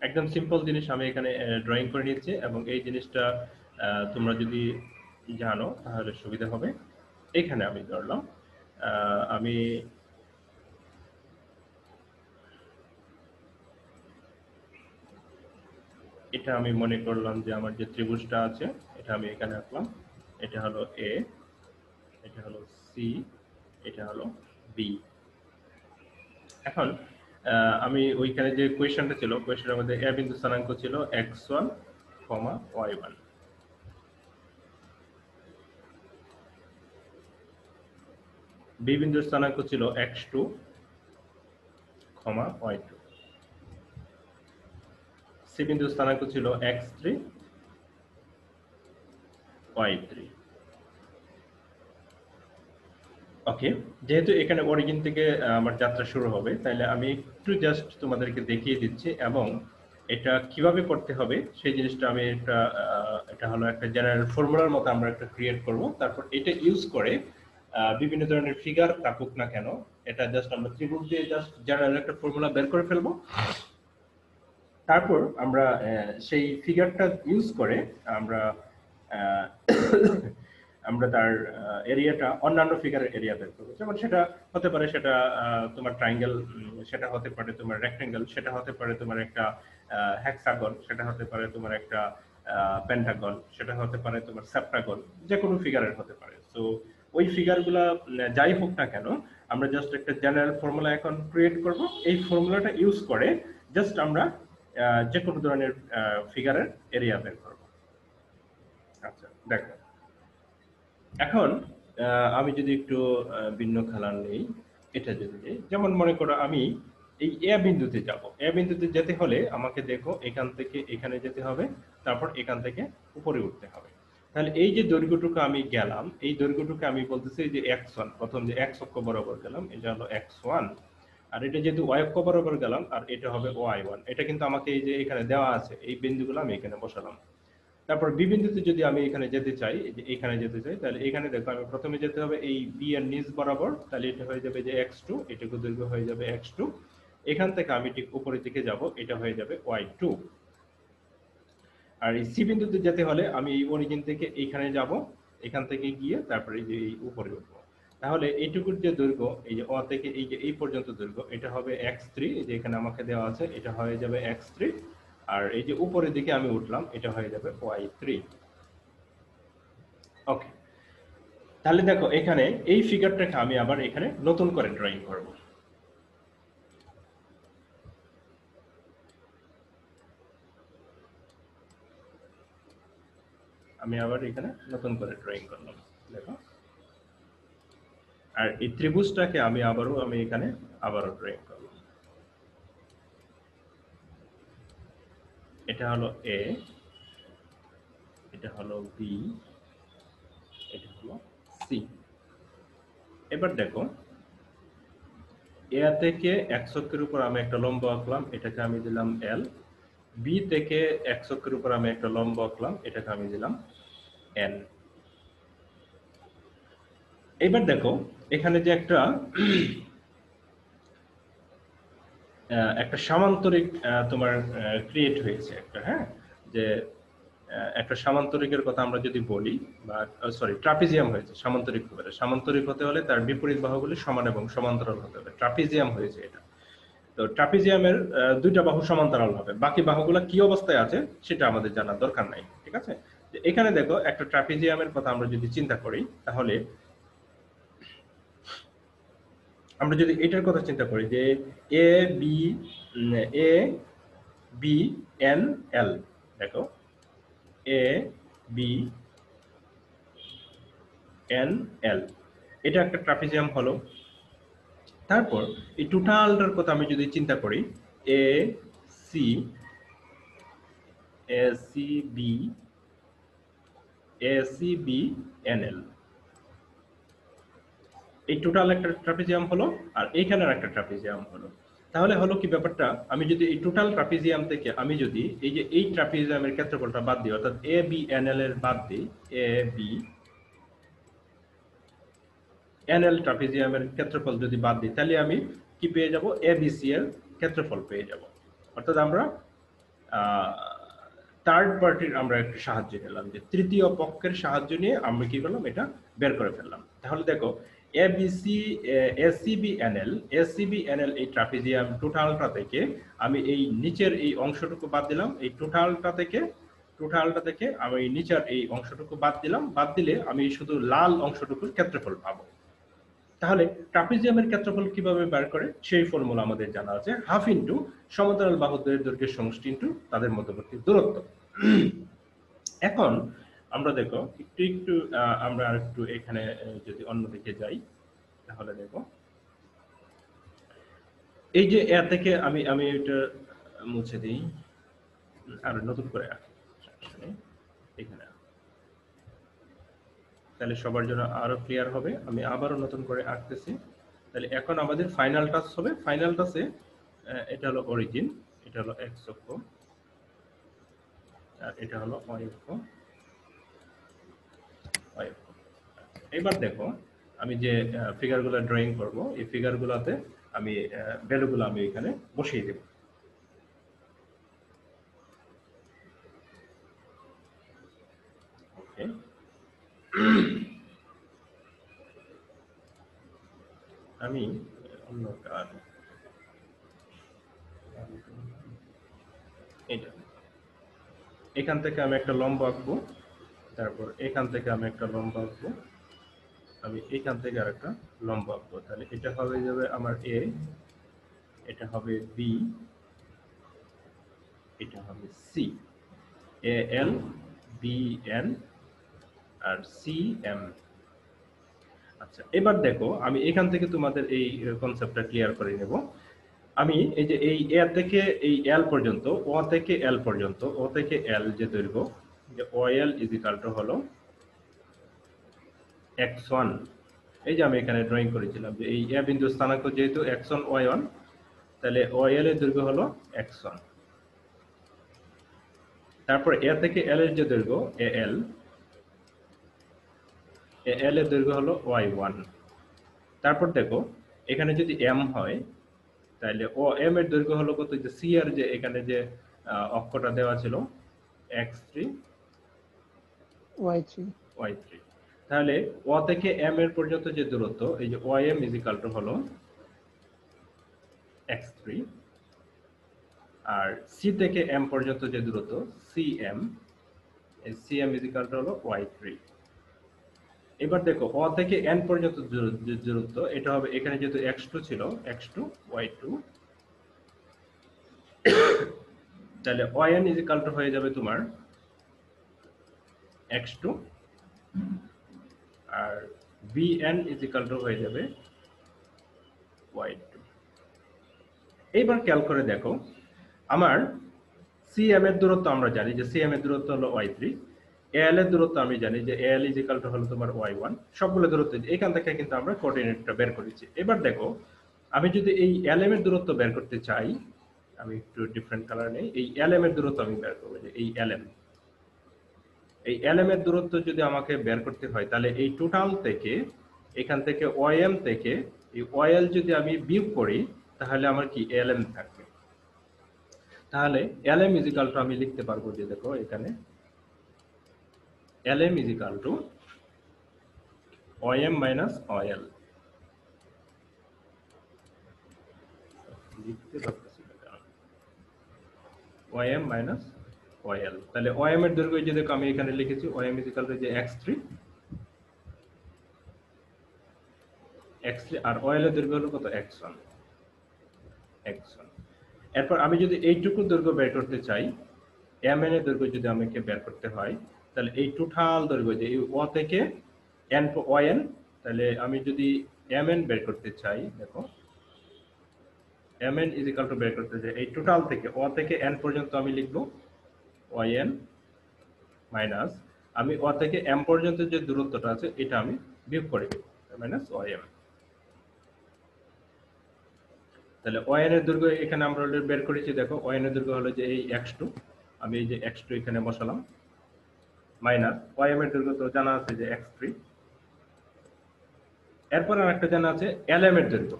A: একদম সিম্পল জিনিস আমি এখানে ড্রয়িং করে নিচ্ছি, এবং এই জিনিসটা তোমরা যদি জানো তাহলে সুবিধা হবে। এখানে আমি ধরলাম আমি এটা আমি মনে করলাম যে আমার যে ত্রিভুজটা আছে এটা আমি এখানে আঁকলাম। এটা হলো এ, এটা হলো সি, এটা হলো বি। এখন আমি ওইখানে যে কোয়েশ্চেনটা ছিল, কোয়েশ্চেনের মধ্যে এ বিন্দু স্থানাঙ্ক ছিল x1, y1। বি বিন্দুর স্থানাঙ্ক ছিল x2, y2। সি বিন্দুর স্থানাঙ্ক ছিল x3, y3। ওকে, যেহেতু এখানে অরিজিন থেকে আমার যাত্রা শুরু হবে, তাহলে আমি একটু জাস্ট তোমাদেরকে দেখিয়ে দিচ্ছি, এবং এটা কিভাবে করতে হবে সেই জিনিসটা আমি এটা হলো একটা জেনারেল ফর্মুলার মতো আমরা একটা ক্রিয়েট করব। তারপর এটা ইউজ করে বিভিন্ন ধরনের ফিগার থাকুক না কেন, এটা জাস্ট আমরা ত্রিভুজ দিয়ে জাস্ট জেনারেল একটা ফর্মুলা বের করে ফেলবো। তারপর আমরা সেই ফিগারটা ইউজ করে আমরা আমরা তার এরিয়াটা অন্যান্য ফিগারের এরিয়া বের করবো। যেমন সেটা হতে পারে সেটা তোমার ট্রায়াঙ্গেল, সেটা হতে পারে তোমার রেক্টেঙ্গেল, সেটা হতে পারে তোমার একটা হেক্সাগন, সেটা হতে পারে তোমার একটা পেন্টাগন, সেটা হতে পারে তোমার সেপ্টাগন, যে কোনো ফিগারের হতে পারে। তো ওই ফিগারগুলা যাই হোক না কেন, আমরা জাস্ট একটা জেনারেল ফর্মুলা এখন ক্রিয়েট করব। এই ফর্মুলাটা ইউজ করে জাস্ট আমরা যে কোনো ধরনের ফিগারের এরিয়া বের করব। আচ্ছা, দেখো এখন আমি যদি একটু ভিন্ন কালার নেই, এটা যদি নেই, যেমন মনে করো আমি এই এ বিন্দুতে যাব। এ বিন্দুতে যেতে হলে আমাকে দেখো এখান থেকে এখানে যেতে হবে, তারপর এখান থেকে উপরে উঠতে হবে। তাহলে এই যে দৈর্ঘ্যটুকু আমি গেলাম, এই দৈর্ঘ্যটুকু আমি বলতেছি যে x1, প্রথম যে x অক্ষ বরাবর গেলাম এটা হলো x1, আর এটা যেহেতু y অক্ষ বরাবর গেলাম আর এটা হবে y1। এটা কিন্তু আমাকে এই যে এখানে দেওয়া আছে, এই বিন্দুগুলো আমি এখানে বসালাম। তারপর বি বিন্দুতে যদি আমি এখানে যেতে চাই, যে এখানে যেতে চাই, তাহলে এখানে দেখো আমি প্রথমে যেতে হবে এই বি এর নিচ বরাবর, তাহলে এটা হয়ে যাবে যে x2, এটুকু দৈর্ঘ্য হয়ে যাবে x2। এখান থেকে আমি ঠিক উপরের দিকে যাব, এটা হয়ে যাবে y2। আর এই সি বিন্দুতে যেতে হলে আমি এই অরিজিন থেকে এইখানে যাব, এখান থেকে গিয়ে তারপরে এই যে এই উপরে উঠবো। তাহলে এইটুকুর যে দৈর্ঘ্য, এই যে থেকে এই যে এই পর্যন্ত দৈর্ঘ্য, এটা হবে x3, যে এখানে আমাকে দেওয়া আছে, এটা হয়ে যাবে x3। আর এই যে উপরের দিকে আমি উঠলাম, এটা হয়ে যাবে y3। ওকে, তাহলে দেখো এখানে এই ফিগারটাকে আমি আবার এখানে নতুন করে ড্রয়িং করব। আমি আবার এখানে নতুন করে ড্রয়িং করলাম, দেখো। আর এই ত্রিভুজটাকে আমি এখানে আবারও ড্রয়িং করলাম। এটা হলো এ, এটা হলো বি, এটা হলো সি। এবার দেখো এ থেকে এক্স অক্ষের উপর আমি একটা লম্ব আঁকলাম, এটাকে আমি দিলাম এল। বি থেকে এক্স অক্ষের উপর আমি একটা লম্ব আঁকলাম, এটাকে আমি দিলাম এন। এবার দেখো এখানে যে একটা সামান্তরিক তোমার ক্রিয়েট হয়েছে একটা, হ্যাঁ, যে একটা সামান্তরিকের কথা আমরা যদি বলি, বা সরি ট্রাপিজিয়াম হয়েছে, সামান্তরিক হবে না। সামান্তরিক হতে হলে তার বিপরীত বাহুগুলি সমান এবং সমান্তরাল হতে হবে। ট্রাপিজিয়াম হয়েছে এটা। তো ট্রাপিজিয়ামের দুইটা বাহু সমান্তরাল হবে, বাকি বাহুগুলো কি অবস্থায় আছে সেটা আমাদের জানার দরকার নাই, ঠিক আছে। এখানে দেখো একটা ট্রাপিজিয়ামের কথা আমরা যদি চিন্তা করি, তাহলে আমরা যদি এটার কথা চিন্তা করি যে A B A B N এল, দেখো এ বি এন এল, এটা একটা ট্রাপিজিয়াম হলো। তারপর এই টোটালটার কথা আমি যদি চিন্তা করি, A C A C B A C B N L, এই টোটাল একটা ট্রাপিজিয়াম হলো, আর এইখানের একটা ট্রাপিজিয়াম হলো। তাহলে হলো কি ব্যাপারটা, আমি যদি এই টোটাল ট্রাপিজিয়াম থেকে আমি যদি এই যে এই ট্রাপিজিয়ামের ক্ষেত্রফলটা বাদ দিই, অর্থাৎ এ বি এন এল এর বাদ দিই, এ বি এন এল ট্রাপিজিয়ামের ক্ষেত্রফল যদি বাদ দিই, তাহলে আমি কি পেয়ে যাব, এ বি সি এর ক্ষেত্রফল পেয়ে যাব। অর্থাৎ আমরা থার্ড পার্টির আমরা একটু সাহায্য নিলাম, যে তৃতীয় পক্ষের সাহায্য নিয়ে আমরা কি করলাম, এটা বের করে ফেললাম। তাহলে দেখো ABC ACB NL ACB NL এই ট্রাপিজিয়াম টোটালটা থেকে আমি এই নিচের এই অংশটুকু বাদ দিলাম, এই টোটালটা থেকে আমি নিচের এই অংশটুকু বাদ দিলাম, বাদ দিলে আমি শুধু লাল অংশটুকুর ক্ষেত্রফল পাবো। তাহলে ট্রাপিজিয়ামের ক্ষেত্রফল কিভাবে বের করে, সেই ফর্মুলা আমাদের জানা আছে, হাফ ইন্টু সমান্তরাল বাহুদ্বয়ের দৈর্ঘ্যের সমষ্টি ইন্টু তাদের মধ্যবর্তী দূরত্ব। এখন আমরা দেখো একটু আমরা আরেকটু এখানে যদি অন্যদিকে যাই, তাহলে দেখো এই যে এ থেকে আমি আমি এটা মুছে দিই আর নতুন করে আঁকি এখানে, তাহলে সবার জন্য আরো ক্লিয়ার হবে। আমি আবারও নতুন করে আঁকতেছি। তাহলে এখন আমাদের ফাইনাল টাচ হবে। ফাইনাল টাচে এটা হলো অরিজিন, এটা হলো এক্স অক্ষ, আর এটা হলো ওয়াই অক্ষ। এবার দেখো আমি যে ফিগারগুলো ড্রয়িং করব, এই ফিগারগুলোতে আমি ভ্যালুগুলো আমি এখানে বসিয়ে দেব। ওকে, আমি অন্য এটা এখান থেকে আমি একটা লম্ব আঁকবো, তারপর এখান থেকে আমি একটা লম্ব আঁকবো, আমি এখান থেকে আরেকটা লম্ব আঁকবো। তাহলে এটা হবে যাবে আমার এ, এটা হবে বি, এটা হবে সি, এ এল বি এন আর সি এম। আচ্ছা, এবার দেখো আমি এখান থেকে তোমাদের এই কনসেপ্টটা ক্লিয়ার করে নেব। আমি এই যে এই এ থেকে এই এল পর্যন্ত, ও থেকে এল পর্যন্ত, ও থেকে এল যে দৈর্ঘ্য, যে ও এল ইজ ইকাল টু হলো x1। এই যে আমি এখানে ড্রয়িং করেছিলাম যে এই এ বিন্দু স্থানাঙ্ক যেহেতু x1 y1, তাহলে ও এল এর দৈর্ঘ্য হলো x1। তারপর এ থেকে এল এর যে দৈর্ঘ্য এ এল এর দৈর্ঘ্য হলো y1। তারপর দেখো এখানে যদি m হয়, তাহলে ও এম এর দৈর্ঘ্য হলো কত, যে সি এর যে এখানে যে অক্ষটা দেওয়া ছিল x3
B: y3
A: y3, তাহলে ও থেকে এম এর পর্যন্ত যে দূরত্ব, এই যে ym ইজ ইকাল টু হলো x3, আর সি থেকে এম পর্যন্ত যে দূরত্ব cm, এই cm ইজ ইকাল টু হলো y3। এবার দেখো ও থেকে n পর্যন্ত যে দূরত্ব, এটা হবে এখানে যেহেতু x2 ছিল, x2 y2, তাহলে yn ইজ ইকাল টু হয়ে যাবে তোমার x2, আর bn ইজ ইকাল টু হয়ে যাবে y2। এইবার খেয়াল করে দেখো আমার cm এর দূরত্ব আমরা জানি যে cm এর দূরত্ব হলো y3, al এর দূরত্ব আমি জানি যে al ইজ ইকাল টু হলো তোমার y1। সবগুলো দূরত্ব এখান থেকে কিন্তু আমরা কোঅর্ডিনেটটা বের করেছি। এবার দেখো আমি যদি এই lm এর দূরত্ব বের করতে চাই, আমি একটু ডিফারেন্ট কালার নেই, এই lm এর দূরত্ব আমি বের করব, যে এই lm, এই lm এর দূরত্ব যদি আমাকে বের করতে হয়, তাহলে এই টোটাল থেকে এখান থেকে ওএম থেকে এই ওএল যদি আমি বিয়োগ করি তাহলে আমার কি এলএম থাকবে। তাহলে এলএম ইজ ইকাল টু আমি লিখতে পারবো যে দেখো এখানে LM is equal to OM minus OL. লিখতে পারতেছি না, ওএম মাইনাস ওএল। তাহলে ওএম এর দৈর্ঘ্য যে দেখো আমি এখানে লিখেছি ওএম ইজ ইকাল টু যে x3 আর ওএল এর দৈর্ঘ্য হলো কত x1। এরপর আমি যদি এইটুকু দৈর্ঘ্য বের করতে চাই, mn এর দৈর্ঘ্য যদি আমাকে বের করতে হয়, তাহলে এই টোটাল দৈর্ঘ্য যে এই o থেকে n on, তাহলে আমি যদি mn বের করতে চাই, দেখো mn ইজ ইকুয়াল টু বের করতে চাই এই টোটাল থেকে o থেকে n পর্যন্ত আমি লিখব on মাইনাস আমি o থেকে m পর্যন্ত যে দূরত্বটা আছে এটা আমি বিয়োগ করে দেব মাইনাস om। তাহলে on এর দৈর্ঘ্য এখানে আমরা অলরেডি বের করেছি, দেখো on এর দৈর্ঘ্য হলো যে এই x2, আমি এই যে x2 এখানে বসালাম মাইনাস om এর দৈর্ঘ্য তো জানা আছে যে x3। এরপর আরেকটা জানা আছে lm এর দৈর্ঘ্য,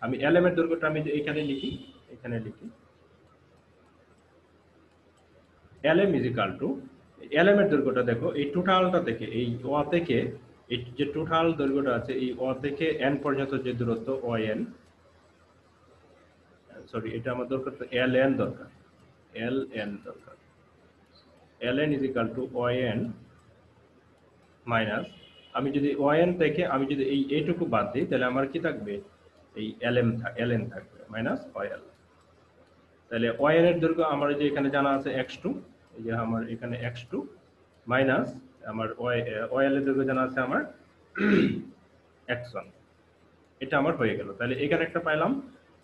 A: আমি lm এর দৈর্ঘ্যটা আমি এখানে লিখি lm is equal to lm এর দৈর্ঘ্যটা দেখো এই টোটালটা থেকে এই o থেকে এই যে টোটাল দৈর্ঘ্যটা আছে এই o থেকে n পর্যন্ত যে দূরত্ব on, সরি এটা আমার দরকার তো ln দরকার, ln is equal to on minus আমি যদি on থেকে আমি যদি এইটুকু বাদ দিই তাহলে আমার কি থাকবে এই ln থাকবে মাইনাস oil। তাহলে on এর দৈর্ঘ্য আমার যে এখানে জানা আছে x2, এই যে আমার এখানে x2 মাইনাস আমার oil এর দৈর্ঘ্য জানা আছে আমার x1, এটা আমার হয়ে গেল। তাহলে এখানে একটা পাইলাম,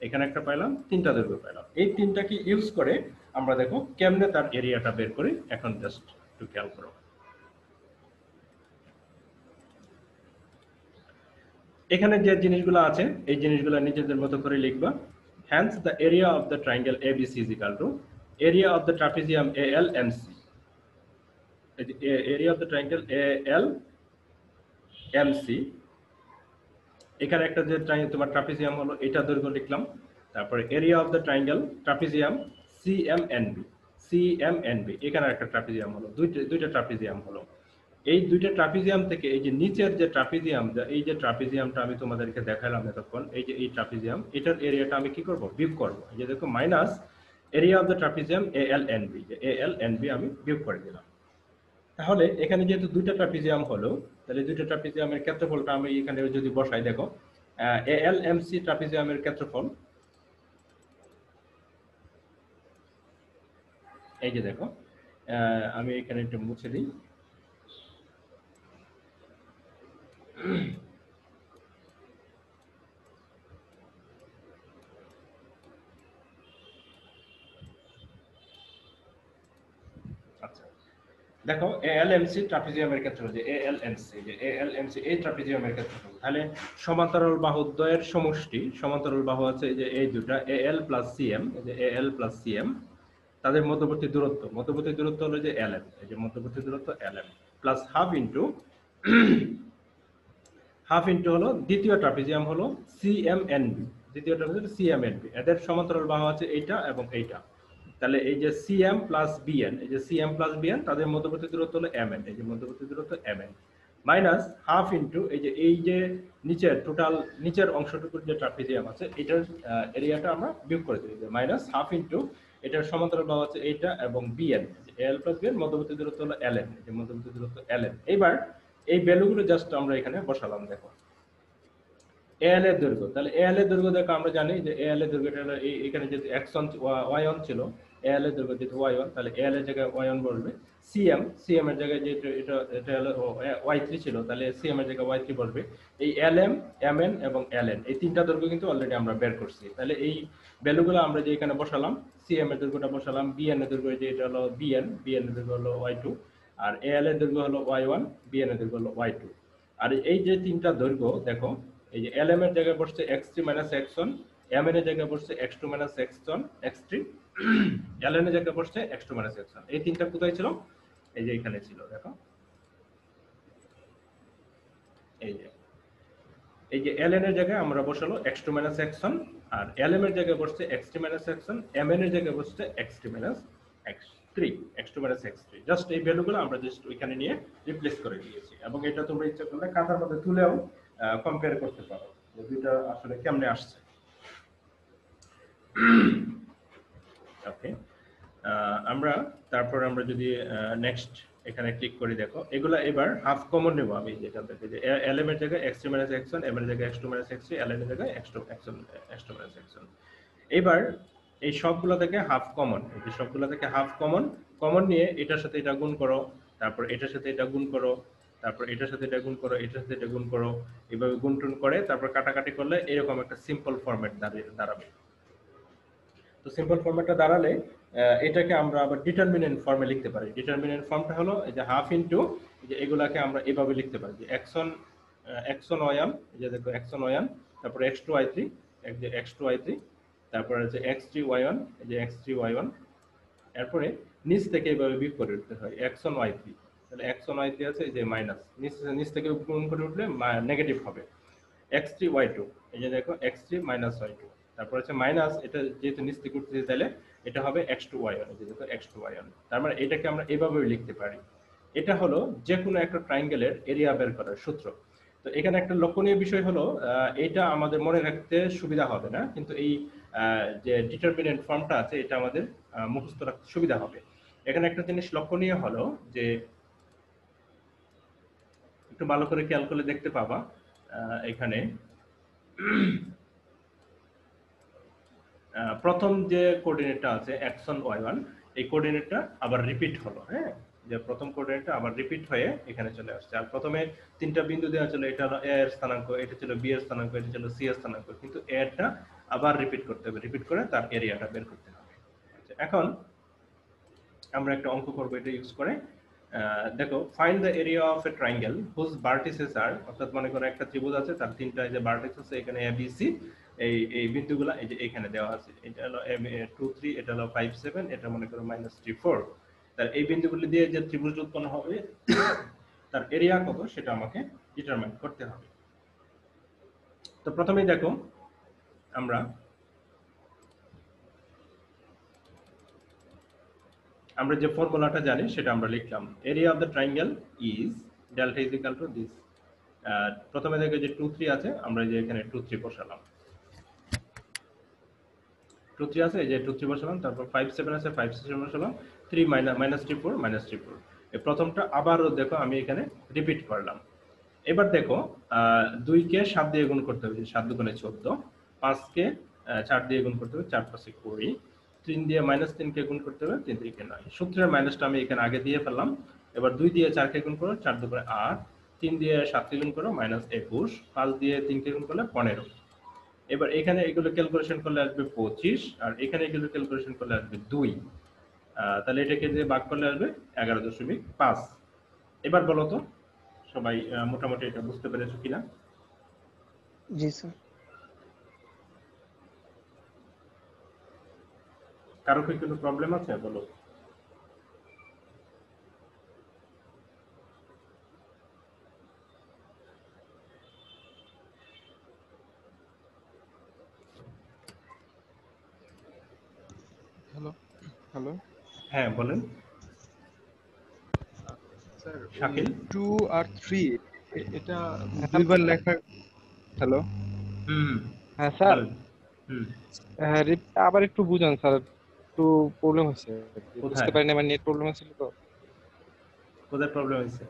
A: এখানে একটা পাইলাম, তিনটা দৈর্ঘ্য পাইলাম। এই তিনটাকে ইউজ করে আমরা দেখো কেমনে তার এরিয়াটা বের করি, এখন জাস্ট একটু খেয়াল করো। এখানে যে জিনিসগুলো আছে এই জিনিসগুলো নিজেদের মতো করে লিখবা। Hence the area of the triangle ABC is equal to area of the trapezium ALMC। area of the triangle ALMC, এখানে একটা যে তোমার ট্রাপিজিয়াম হলো এটা দৈর্ঘ্য লিখলাম, তারপরে area of the triangle trapezium CMNB, এখানে একটা ট্রাপিজিয়াম হলো, দুইটা ট্রাপিজিয়াম হলো। এই দুইটা ট্রাপিজিয়াম থেকে এই যে নিচের যে ট্রাপিজিয়াম, এই যে ট্রাপিজিয়ামটা আমি তোমাদেরকে দেখালাম এতক্ষণ, এই যে এই ট্রাপিজিয়াম, এটার এরিয়াটা আমি কি করব বিয়োগ করব। এই যে দেখো minus area of the trapezium ALNB, যে ALNB আমি বিয়োগ করে দিলাম। তাহলে এখানে যেহেতু দুইটা ট্রাপিজিয়াম হলো, তাহলে দুইটা ট্রাপিজিয়ামের ক্ষেত্রফলটা আমি এখানে যদি বসাই, দেখো ALMC ট্রাপিজিয়ামের ক্ষেত্রফল এই যে দেখো, আমি এখানে একটু মুছে দিই। আচ্ছা দেখো ALMC ট্রাপিজিয়ামের ক্ষেত্রফল, যে ALMC এই ট্রাপিজিয়ামের ক্ষেত্রফল, তাহলে সমান্তরাল বাহুদ্বয়ের সমষ্টি, সমান্তরাল বাহু আছে যে এই দুটো AL প্লাস CM, এই যে AL প্লাস CM, তাদের মধ্যবর্তী দূরত্ব হলো যে LM, এই যে মধ্যবর্তী দূরত্ব LM প্লাস হাফ ইনটু হলো দ্বিতীয় ট্রাপিজিয়াম হলো CMNB, দ্বিতীয় ট্রাপিজিয়াম CMNB, এদের সমান্তরাল বাহু আছে এইটা এবং এইটা। তাহলে এই যে CM প্লাস BN, এই যে CM প্লাস BN তাদের মধ্যবর্তী দূরত্ব হলো MN, এই যে মধ্যবর্তী দূরত্ব MN মাইনাস হাফ ইনটু এই যে নিচের টোটাল নিচের অংশটুকুর যে ট্রাপিজিয়াম আছে এটার এরিয়াটা আমরা বিয়োগ করে দিই, মাইনাস হাফ ইনটু এটার সমান্তরাল বাহু আছে এইটা এবং BN, AL প্লাস BN মধ্যবর্তী দূরত্ব হলো LN, এই যে মধ্যবর্তী দূরত্ব LN। এবার এই ভ্যালুগুলো জাস্ট আমরা এখানে বসালাম। দেখো AL এর দৈর্ঘ্য, তাহলে AL এর দৈর্ঘ্য দেখো আমরা জানি যে AL এর দৈর্ঘ্যটা হলো এখানে যদি x1 y1 ছিল, AL এর দৈর্ঘ্য যেহেতু y1, তাহলে AL এর জায়গায় y1 বসবে। CM এর জায়গায় যে এটা হলো y3 ছিল, তাহলে CM এর জায়গায় y3 বসবে। এই LM, MN এবং LN এই তিনটা দৈর্ঘ্য কিন্তু অলরেডি আমরা বের করছি। তাহলে এই ভ্যালুগুলো আমরা যে এখানে বসালাম, CM এর দৈর্ঘ্যটা বসালাম, BN এর দৈর্ঘ্য যে এটা হলো BN এর দৈর্ঘ্য হলো y2, আর AL এর দৈর্ঘ্য হলো y1, BN এর দৈর্ঘ্য হলো y2। আর এই যে তিনটা দৈর্ঘ্য দেখো, এই যে LM এর জায়গায় বসছে x3 x1, MN এর জায়গায় বসছে x2 x3, LN এর জায়গায় বসছে x2 x1। এই তিনটা কোথায় ছিল? এই যে এখানে ছিল, দেখো এই যে এই যে ln এর জায়গায় আমরা বসালো x2 - x1 আর lm এর জায়গায় বসছে x3 - x1, mn এর জায়গায় বসছে x3 - x3, x2 - x3। Just এই ভ্যালুগুলো আমরা জাস্ট ওইখানে নিয়ে রিপ্লেস করে দিয়েছি এবং এটা তোমরা ইচ্ছা করলে খাতার মধ্যে তুলেও কম্পেয়ার করতে পারো যে দুইটা আসলে কেমনে আসছে। ওকে, আমরা তারপর আমরা যদি নেক্সট এখানে ক্লিক করে দেখো, এগুলা এবার হাফ কমন নেব আমি যেটা দেখে যে lm এর জায়গায় x3 - x1, m এর জায়গায় x2 - x3, ln এর জায়গায় x2 - x1। এবার এই সবগুলো থেকে হাফ কমন, এই যে সবগুলো থেকে হাফ কমন কমন নিয়ে এটার সাথে এটা গুণ করো, তারপর এটার সাথে এটা গুণ করো, তারপর এটার সাথে এটা গুণ করো, এটার সাথে এটা গুণ করো, এভাবে গুণ টুন করে তারপর কাটাকাটি করলে এরকম একটা সিম্পল ফরম্যাট দাঁড়াবে। তো সিম্পল ফরম্যাটটা দাঁড়ালে এটাকে আমরা আবার ডিটারমিনেন্ট ফর্মে লিখতে পারি। ডিটারমিনেন্ট ফর্মটা হলো এই যে হাফ ইনটু, যে এগুলাকে আমরা এভাবে লিখতে পারি যে x1 y1, এই যে দেখো x1 y1, তারপর x2 y3, এই যে x2 y3, তারপর আছে x3 y1, এই যে x3 y1, এরপরে নিচ থেকে এভাবে বিয়োগ করে উঠতে হয় x1 y3, তাহলে x1 y3 আছে এই যে মাইনাস, নিচ থেকে গুণ করে উঠলে নেগেটিভ হবে x3 y2, এই যে দেখো x3 - y2, তারপর আছে মাইনাস, এটা যেহেতু নিচ থেকে উঠতেছে তাহলে এটা হবে x2 y1, এই যে দেখো x2 y1। তার মানে এটাকে আমরা এভাবেও লিখতে পারি। এটা হলো যে কোনো একটা ট্রায়াঙ্গেলের এরিয়া বের করার সূত্র। তো এখানে একটা লক্ষণীয় বিষয় হলো এটা আমাদের মনে রাখতে সুবিধা হবে না, কিন্তু এই যে ডিটারমিনেন্ট ফর্মটা আছে এটা আমাদের মুখস্থ রাখতে সুবিধা হবে। এখানে একটা জিনিস লক্ষণীয় হলো যে একটু ভালো করে খেয়াল করলে দেখতে পাবা এখানে প্রথম যে কোঅর্ডিনেটটা আছে x1 y1, এই কোঅর্ডিনেটটা আবার রিপিট হলো। হ্যাঁ, যে প্রথম কোঅর্ডিনেটটা আবার রিপিট হয়ে এখানে চলে আসছে। আর প্রথমে তিনটা বিন্দু দেওয়া ছিল, এটা হলো a এর স্থানাঙ্ক, এটা ছিল b এর স্থানাঙ্ক, এটা ছিল c এর স্থানাঙ্ক, কিন্তু a এরটা আবার রিপিট করতে হবে, রিপিট করে তার এরিয়াটা বের করতে হবে। আচ্ছা, এখন আমরা একটা অঙ্ক করব এটা ইউজ করে। দেখো, find the area of a triangle whose vertices are, অর্থাৎ মনে করো একটা ত্রিভুজ আছে তার তিনটা যে ভার্টেক্স আছে এখানে a b c, এই বিন্দুগুলো এই যে এখানে দেওয়া আছে, এটা হলো 2 3, এটা হলো 5 7, এটা মনে করো -3 4। তার এই বিন্দুগুলো দিয়ে যে ত্রিভুজ উৎপন্ন হবে তার এরিয়া কত সেটা আমাকে ডিটারমাইন করতে হবে। তো প্রথমেই দেখো আমরা যে ফর্মুলাটা জানি সেটা আমরা লিখলাম, area of the triangle is delta is equal to this. প্রথমে দেখো যে 2 3 আছে, আমরা যে এখানে 2 3 বসালাম, 2 3 আছে, এই যে 2 3 বসালাম, তারপর 5 7 আছে, 5 7 বসালাম, 3 -3 4 -3 4। এই প্রথমটা আবারও দেখো আমি এখানে রিপিট করলাম। এবার দেখো 2 কে 7 দিয়ে গুণ করতে হবে, 7 দুগুণে 14, 5 কে 4 দিয়ে গুণ করতে হবে, 4 5 এ 20, 3 দিয়ে -3 কে গুণ করতে হবে, 3 3 কে 9। সূত্রের মাইনাসটা আমি এখানে আগে দিয়ে ফেললাম। এবার 2 দিয়ে 4 কে গুণ করো, 4 দুগুণে 8, 3 দিয়ে 7 কে গুণ করো -21, 5 দিয়ে 3 কে গুণ করলে 15। এবার এখানে এগুলো ক্যালকুলেশন করলে আসবে 25, আর এখানে এগুলো ক্যালকুলেশন করলে আসবে 2। তাহলে এটাকে দিয়ে ভাগ করলে আসবে 11.5। এবার বলো তো সবাই মোটামুটি এটা বুঝতে পেরেছো কিনা?
B: জি স্যার।
A: কারো কি কোনো প্রবলেম আছে বলো?
C: হ্যালো হ্যালো
A: হ্যাঁ বলেন
C: স্যার,
A: শাকিল।
C: 2 আর 3 এটা দুইবার লেখা। হ্যালো,
A: হুম,
C: হ্যাঁ স্যার,
A: বলেন। হুম,
C: হ্যাঁ আবার একটু বুঝান স্যার, একটু প্রবলেম হচ্ছে, বুঝতে
A: কোথায়
C: পারিনি, আমার নেট প্রবলেম ছিল তো।
A: কোথায় প্রবলেম হয়েছে?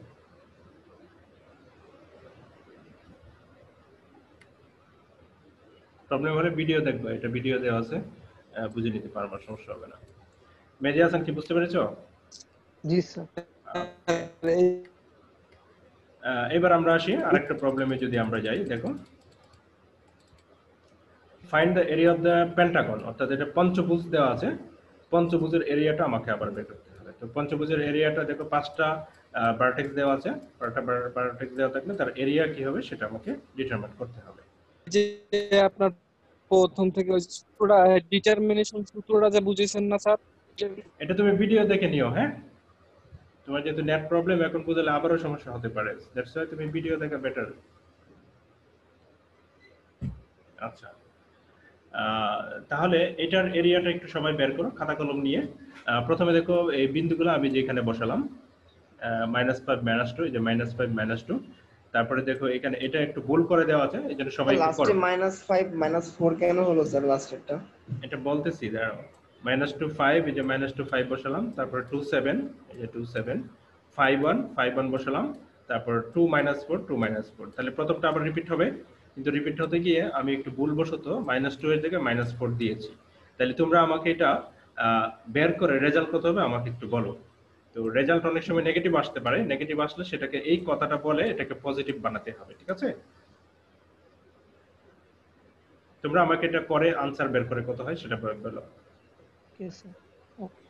A: প্রবলেম হলে ভিডিও দেখবো, এটা ভিডিও দেওয়া আছে, বুঝে নিতে পারবা, সমস্যা হবে না। মেজি হাসান কি বুঝতে পেরেছো?
B: জি স্যার।
A: ওকে, এবার আমরা আসি আরেকটা প্রবলেমে, যদি আমরা যাই, দেখো find the area of the Pentagon, অর্থাৎ এটা পঞ্চভুজ দেওয়া আছে, পঞ্চভুজের এরিয়াটা আমাকে আবার বের করতে হবে। তো পঞ্চভুজের এরিয়াটা দেখো 5টা ভার্টেক্স দেওয়া আছে, 5টা ভার্টেক্স দেওয়া থাকলে তার এরিয়া কি হবে সেটা আমাকে ডিটারমাইন করতে হবে।
C: যে আপনার প্রথম থেকে ওই সূত্রটা, ডিটারমিনেশন সূত্রটা যা বুঝেছেন না স্যার?
A: এটা তুমি ভিডিও দেখে নিও। হ্যাঁ, তোমার যেহেতু নেট প্রবলেম, এখন বুঝলে আবারও সমস্যা হতে পারে, দ্যাটস ওয়াই তুমি ভিডিও দেখা বেটার। আচ্ছা, তাহলে এটার এরিয়াটা একটু সবাই বের করো খাতা কলম নিয়ে। প্রথমে দেখো এই বিন্দুগুলো আমি যেখানে বসালাম, -5 -2, এই যে -5 -2। তারপরে দেখো এখানে এটা একটু ভুল করে দেওয়া আছে, এই জন্য সবাই একটু
B: লাস্টে
A: করো।
B: -5 -4 কেন হলো স্যার লাস্টেরটা?
A: এটা বলতেছি, দাঁড়াও। -2 5, এই যে -2 5 বসালাম, তারপরে 2 7, এই যে 2 7, 5 1 5 1 বসালাম, তারপর 2 -4 2 -4। তাহলে প্রথমটা আবার রিপিট হবে, কিন্তু রিপিট হতে গিয়ে আমি একটু ভুলবশত -2 এর জায়গায় -4 দিয়েছি। তাহলে তোমরা আমাকে এটা বের করে রেজাল্ট কত হবে আমাকে একটু বলো। তো রেজাল্ট অনেক সময় নেগেটিভ আসতে পারে, নেগেটিভ আসলে সেটাকে এই কথাটা বলে এটাকে পজিটিভ বানাতে হবে, ঠিক আছে? তোমরা আমাকে এটা করে আনসার বের করে কত হয় সেটা বলো।
B: Okay sir. ওকে।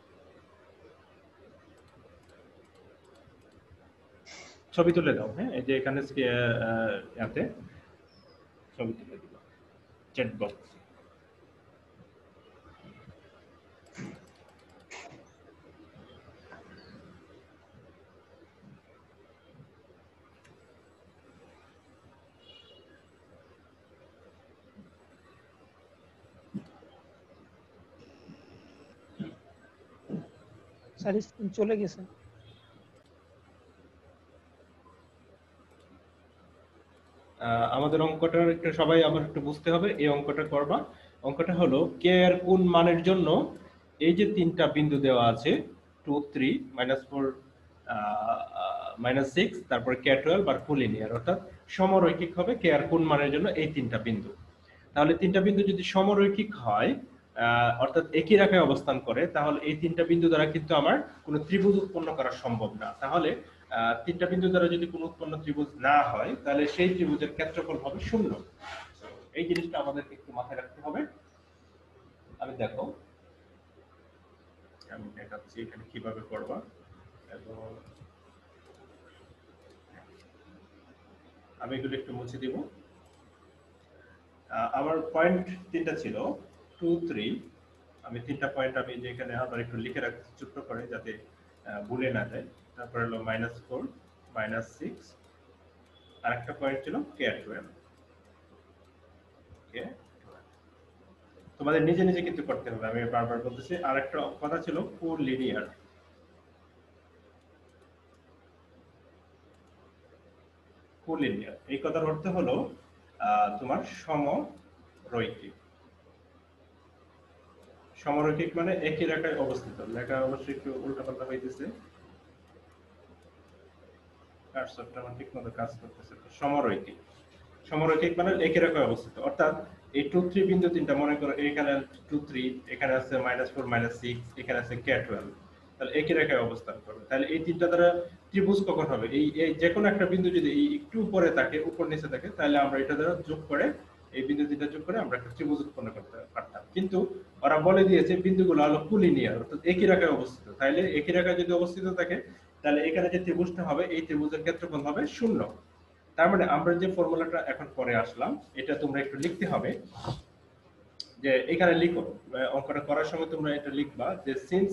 A: ছবি তুলে দাও, হ্যাঁ, এই যে এখানে ইয়াতে ছবি তুলে দিবা চ্যাট বক্স।
B: স্যার স্ক্রিন চলে গেছে।
A: আমাদের অঙ্কটা একটু সবাই আবার একটু বুঝতে হবে, এই অঙ্কটা করবা। অঙ্কটা হলো কে এর কোন মানের জন্য এই যে তিনটা বিন্দু দেওয়া আছে 2 3 -4 -6, তারপর k12 আর কোলিনিয়ার, অর্থাৎ সমরৈখিক হবে কে আর কোন মানের জন্য এই তিনটা বিন্দু। তাহলে তিনটা বিন্দু যদি সমরৈখিক হয়, অর্থাৎ একই রেখায় অবস্থান করে, তাহলে এই তিনটা বিন্দু দ্বারা কিন্তু আমার কোনো ত্রিভুজ উৎপন্ন করা সম্ভব না। তাহলে তিনটা বিন্দু দ্বারা যদি কোনো উৎপন্ন ত্রিভুজ না হয়, তাহলে সেই ত্রিভুজের ক্ষেত্রফল হবে 0। এই জিনিসটা আমাদেরকে একটু মাথায় রাখতে হবে। আমি দেখো, আমি দেখাচ্ছি এখানে কিভাবে করবা। এবং আমি এগুলো একটু মুছে দিব। আমার পয়েন্ট তিনটা ছিল 2 3। আমি তিনটা পয়েন্ট আমি যেখানে আবার একটু লিখে রাখছি ছোট্ট করে, যাতে ভুলে না যায়। তারপর হলো -4 -6, আর একটা পয়েন্ট ছিল k12। তোমাদের নিজে নিজে কিন্তু করতে হবে, আমি বারবার বলতেছি। আর একটা কথা ছিল কোলিনিয়ার। কোলিনিয়ার এই কথার অর্থ হলো তোমার সমরৈখিক। সমরৈখিক মানে একই রেখায় অবস্থিত। লেখা অবশ্যই একটু উল্টাপাল্টা হইতেছে, কার্সরটা আমার ঠিক মতো কাজ করতেছে। সমরৈখিক, সমরৈখিক মানে একই রেখায় অবস্থিত। অর্থাৎ এই 2 3 বিন্দু তিনটা, মনে করো এখানে 2 3, এখানে আছে -4 -6, এখানে আছে k12, তাহলে একই রেখায় অবস্থান করবে। তাহলে এই তিনটা দ্বারা ত্রিভুজ কখন হবে? এই এই যে কোনো একটা বিন্দু যদি এই একটু উপরে থাকে, উপর নিচে থাকে, তাহলে আমরা এটা দ্বারা যোগ করে, এই বিন্দু তিনটা যোগ করে আমরা একটা ত্রিভুজ উৎপন্ন করতে পারতাম। কিন্তু ওরা বলে দিয়েছে বিন্দুগুলো হলো কুলিনিয়ার, অর্থাৎ একই রেখায় অবস্থিত। তাহলে একই রেখায় যদি অবস্থিত থাকে, তাহলে এখানে যে ত্রিভুজটা হবে এই ত্রিভুজের ক্ষেত্রফল হবে 0। তার মানে আমরা যে ফর্মুলাটা এখন পরে আসলাম, এটা তোমরা একটু লিখতে হবে। যে এখানে লিখো, অঙ্কটা করার সময় তোমরা এটা লিখবা যে since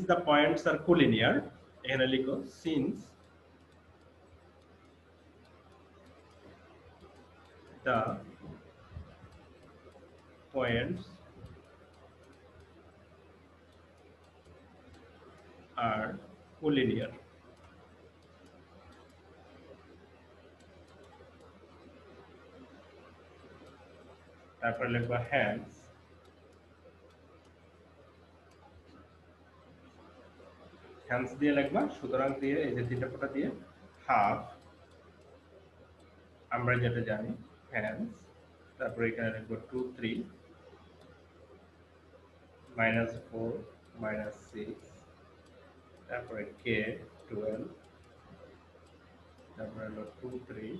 A: the points are collinear. এখানে লিখো since the points are collinear. তারপর লিখবা হ্যান্স হ্যান্স দিয়ে লিখবা, সুতরাং দিয়ে এই যে তিনটা ফোঁটা দিয়ে হাফ, আমরা যেটা জানি হ্যান্স। তারপর এখানে লিখবো 2 3 -4 -6, তারপরে k12, তারপরে হলো 2 3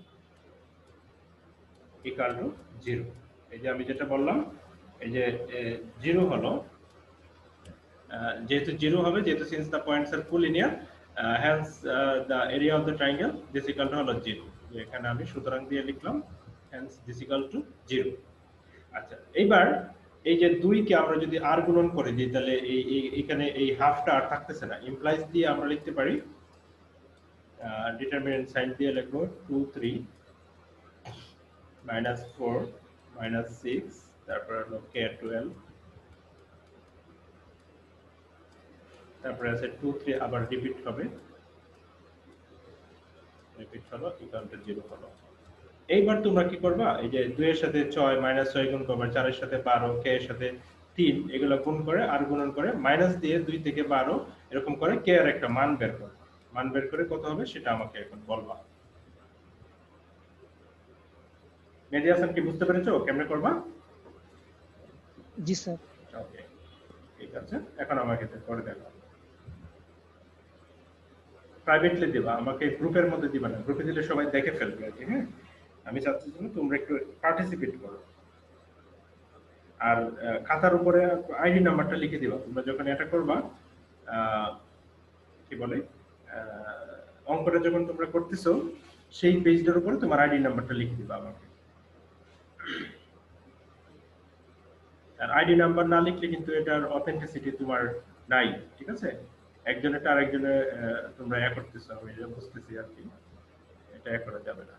A: ইকুয়াল টু 0। এই যে আমি যেটা বললাম, এই যে 0 হলো, যেহেতু 0 হবে, যেহেতু since the points are collinear, hence the area of the triangle this equal to হলো 0। এখানে আমি সুতরাং দিয়ে লিখলাম হ্যান্স দিস ইকুয়াল টু 0। আচ্ছা, এইবার এই যে 2 কে আমরা যদি আর গুণন করে দিই, তাহলে এখানে এই হাফটা আর থাকতেছে না। ইমপ্লাইজ দিয়ে আমরা লিখতে পারি, ডিটারমিনেন্ট সাইন দিয়ে লিখবো 2 3 -4 -6 তারপর হলো k12 তারপরে আছে 2 3 আবার রিপিট হবে, রিপিট হলো ইকুয়াল টু 0 হলো। এইবার তোমরা কি করবা, এই যে 2 এর সাথে 6 -6 গুণ করবা, 4 এর সাথে 12, k এর সাথে 3, এগুলো গুণ করে আর গুণন করে মাইনাস দিয়ে 2 থেকে 12 এরকম করে k এর একটা মান বের করবা। মান বের করে কত হবে সেটা আমাকে এখন বলবা। মেহেদী হাসান কি বুঝতে পেরেছো কেমনে করবা?
B: জি স্যার।
A: ওকে, ঠিক আছে, এখন আমাকে এটা করে দেখো। প্রাইভেটলি দিবা, আমাকে গ্রুপের মধ্যে দিবা না, গ্রুপে দিলে সবাই দেখে ফেলবে আর কি। হ্যাঁ, আমি চাচ্ছি যেন তোমরা একটু পার্টিসিপেট করো। আর খাতার উপরে আইডি নাম্বারটা লিখে দিবা তোমরা যখন এটা করবা। কি বলে, অঙ্কটা যখন তোমরা করতেছো সেই পেজটার উপরে তোমার আইডি নাম্বারটা লিখে দিবা আমাকে। আর আইডি নাম্বার না লিখলে কিন্তু এটার অথেন্টিসিটি তোমার নাই, ঠিক আছে? একজনেরটা আরেকজনে তোমরা ইয়া করতেছো, আমি এটা বুঝতেছি আর কি, এটা ইয়া করা যাবে না।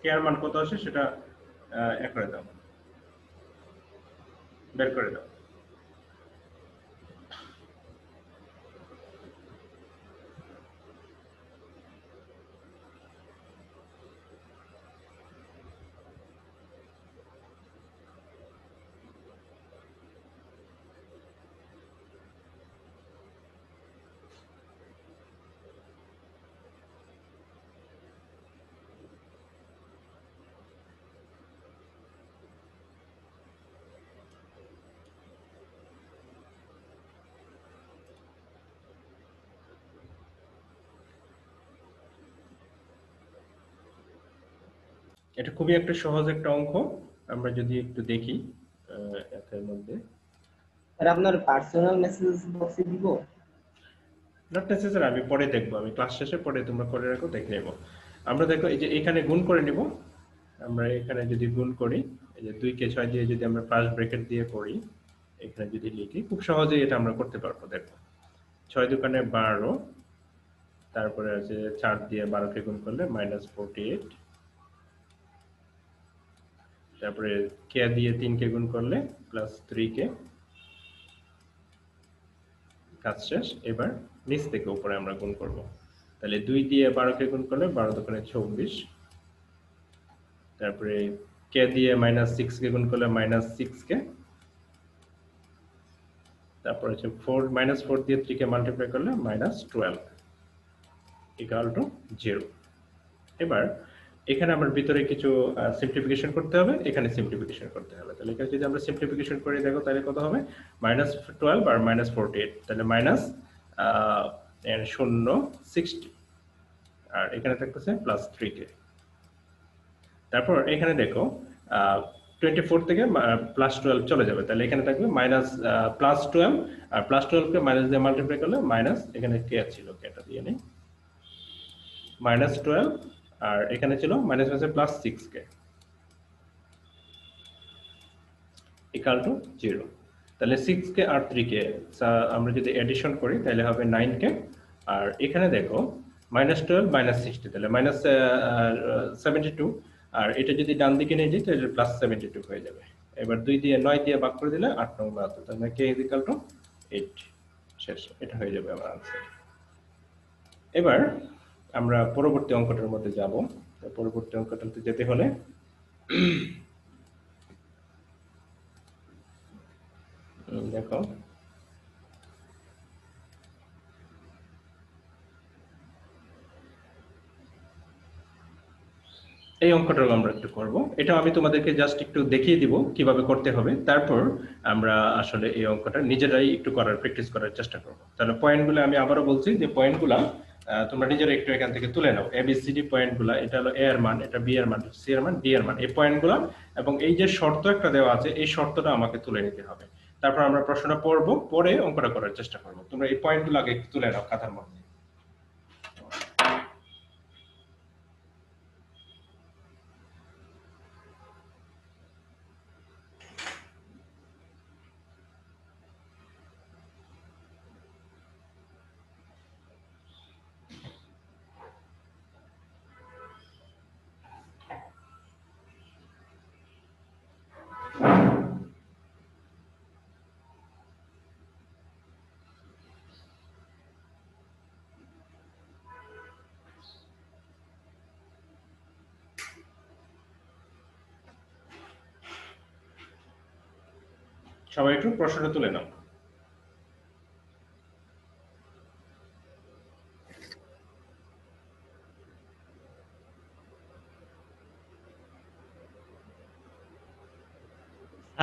A: কে এর মান কত আসে সেটা ইয়া করে দাও, বের করে দাও। এটা খুবই একটা সহজ একটা অঙ্ক, আমরা যদি একটু দেখি এর মধ্যে।
B: স্যার আপনার পার্সোনাল মেসেজ বক্সে দিব?
A: নট নেসেসারি, আমি পরে দেখবো, আমি ক্লাস শেষে পরে তোমরা করে রাখো, দেখে নেবো। আমরা দেখো এই যে এখানে গুণ করে নিব, আমরা এখানে যদি গুণ করি, এই যে 2 কে 6 দিয়ে যদি আমরা পাঁচ ব্র্যাকেট দিয়ে করি, এখানে যদি লিখি খুব সহজেই এটা আমরা করতে পারবো। দেখো 6 দোকানে 12, তারপরে আছে 4 দিয়ে 12 কে গুণ করলে -48, তারপরে কে দিয়ে 3 কে গুণ করলে +3k, কাজ শেষ। এবার নিচ থেকে উপরে আমরা গুণ করব, তাহলে 2 দিয়ে 12 কে গুণ করলে 12 দোকানে 24, তারপরে কে দিয়ে -6 কে গুণ করলে -6k, তারপর হচ্ছে 4 -4 দিয়ে 3 কে মাল্টিপ্লাই করলে -12 ইকুয়াল টু 0। এবার এখানে আমার ভিতরে কিছু সিম্পলিফিকেশন করতে হবে, এখানে সিম্পলিফিকেশন করতে হবে। তাহলে এখানে যদি আমরা সিম্পলিফিকেশন করে দেখো তাহলে কত হবে, -12 আর -48, তাহলে -0 60, আর এখানে থাকতেছে +3k। তারপর এখানে দেখো 24 থেকে +12 চলে যাবে, তাহলে এখানে থাকবে +12, আর +12 কে মাইনাস দিয়ে মাল্টিপ্লাই করলে এখানে কে ছিল, কেটা দিয়ে নেই, -12, আর এখানে ছিল +6k ইকুয়াল টু 0। তাহলে 6k আর 3k আমরা যদি এডিশন করি তাহলে হবে 9k, আর এখানে দেখো -12 -60, তাহলে -72, আর এটা যদি ডান দিকে নিয়ে যাই তাহলে +72 হয়ে যাবে। এবার 2 দিয়ে 9 দিয়ে ভাগ করে দিলে 8 9 72, তাহলে k ইকুয়াল টু 8, শেষ। এটা হয়ে যাবে আমার आंसर। এবার আমরা পরবর্তী অঙ্কটার মধ্যে যাব। পরবর্তী অঙ্কটাতে যেতে হলে দেখো এই অঙ্কটা আমরা একটু করব, এটা আমি তোমাদেরকে জাস্ট একটু দেখিয়ে দিব কিভাবে করতে হবে, তারপর আমরা আসলে এই অঙ্কটা নিজেরাই একটু করার প্র্যাকটিস করার চেষ্টা করব। তাহলে পয়েন্টগুলো আমি আবারও বলছি যে পয়েন্টগুলো তোমরা নিজেরা একটু এখান থেকে তুলে নাও। এবিসিডি পয়েন্টগুলো, এটা হলো এ এর মান, এটা বি এর মান, সি এর মান, ডি এর মান, এই পয়েন্টগুলো, এবং এই যে শর্ত একটা দেওয়া আছে এই শর্তটা আমাকে তুলে নিতে হবে। তারপর আমরা প্রশ্নটা পড়বো, পড়ে অঙ্কটা করার চেষ্টা করবো। তোমরা এই পয়েন্টগুলো আগে একটু তুলে নাও খাতার মধ্যে। সবাই একটু প্রশ্নটা তুলে নাও।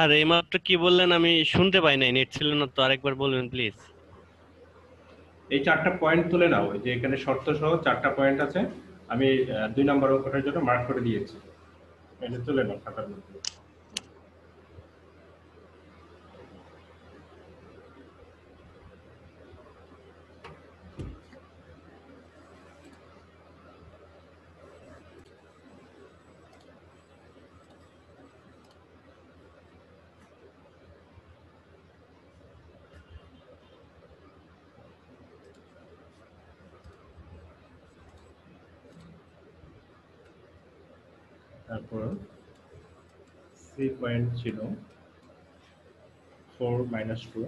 D: আর এইমাত্র কি বললেন আমি শুনতে পাই নাই, নেট ছিল না তো, আরেকবার বলবেন প্লিজ।
A: এই 4টা পয়েন্ট তুলে নাও, এই যে এখানে শর্ত সহ 4টা পয়েন্ট আছে, আমি 2 নম্বর অঙ্কটার জন্য মার্ক করে দিয়েছি, এটা তুলে নাও খাতার মধ্যে। তারপর সি পয়েন্ট ছিল 4 - 2,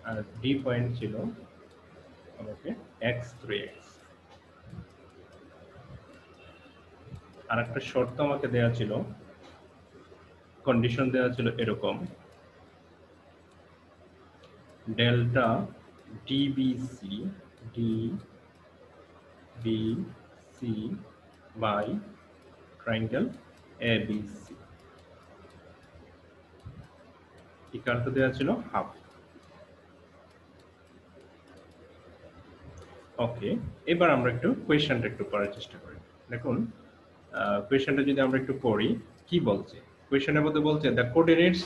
A: আর ডি পয়েন্ট ছিল আমাকে x 3x। আর একটা শর্ত আমাকে দেয়া ছিল, কন্ডিশন দেয়া ছিল এরকম, delta DBC DBC by triangle ABC equal to দেয়া ছিল হাফ। ওকে, এবার আমরা একটু কোয়েশ্চেনটা একটু পড়ার চেষ্টা করি। দেখুন কোয়েশ্চেনটা যদি আমরা একটু পড়ি, কি বলছে কোয়েশ্চেনের মধ্যে বলছে the coordinates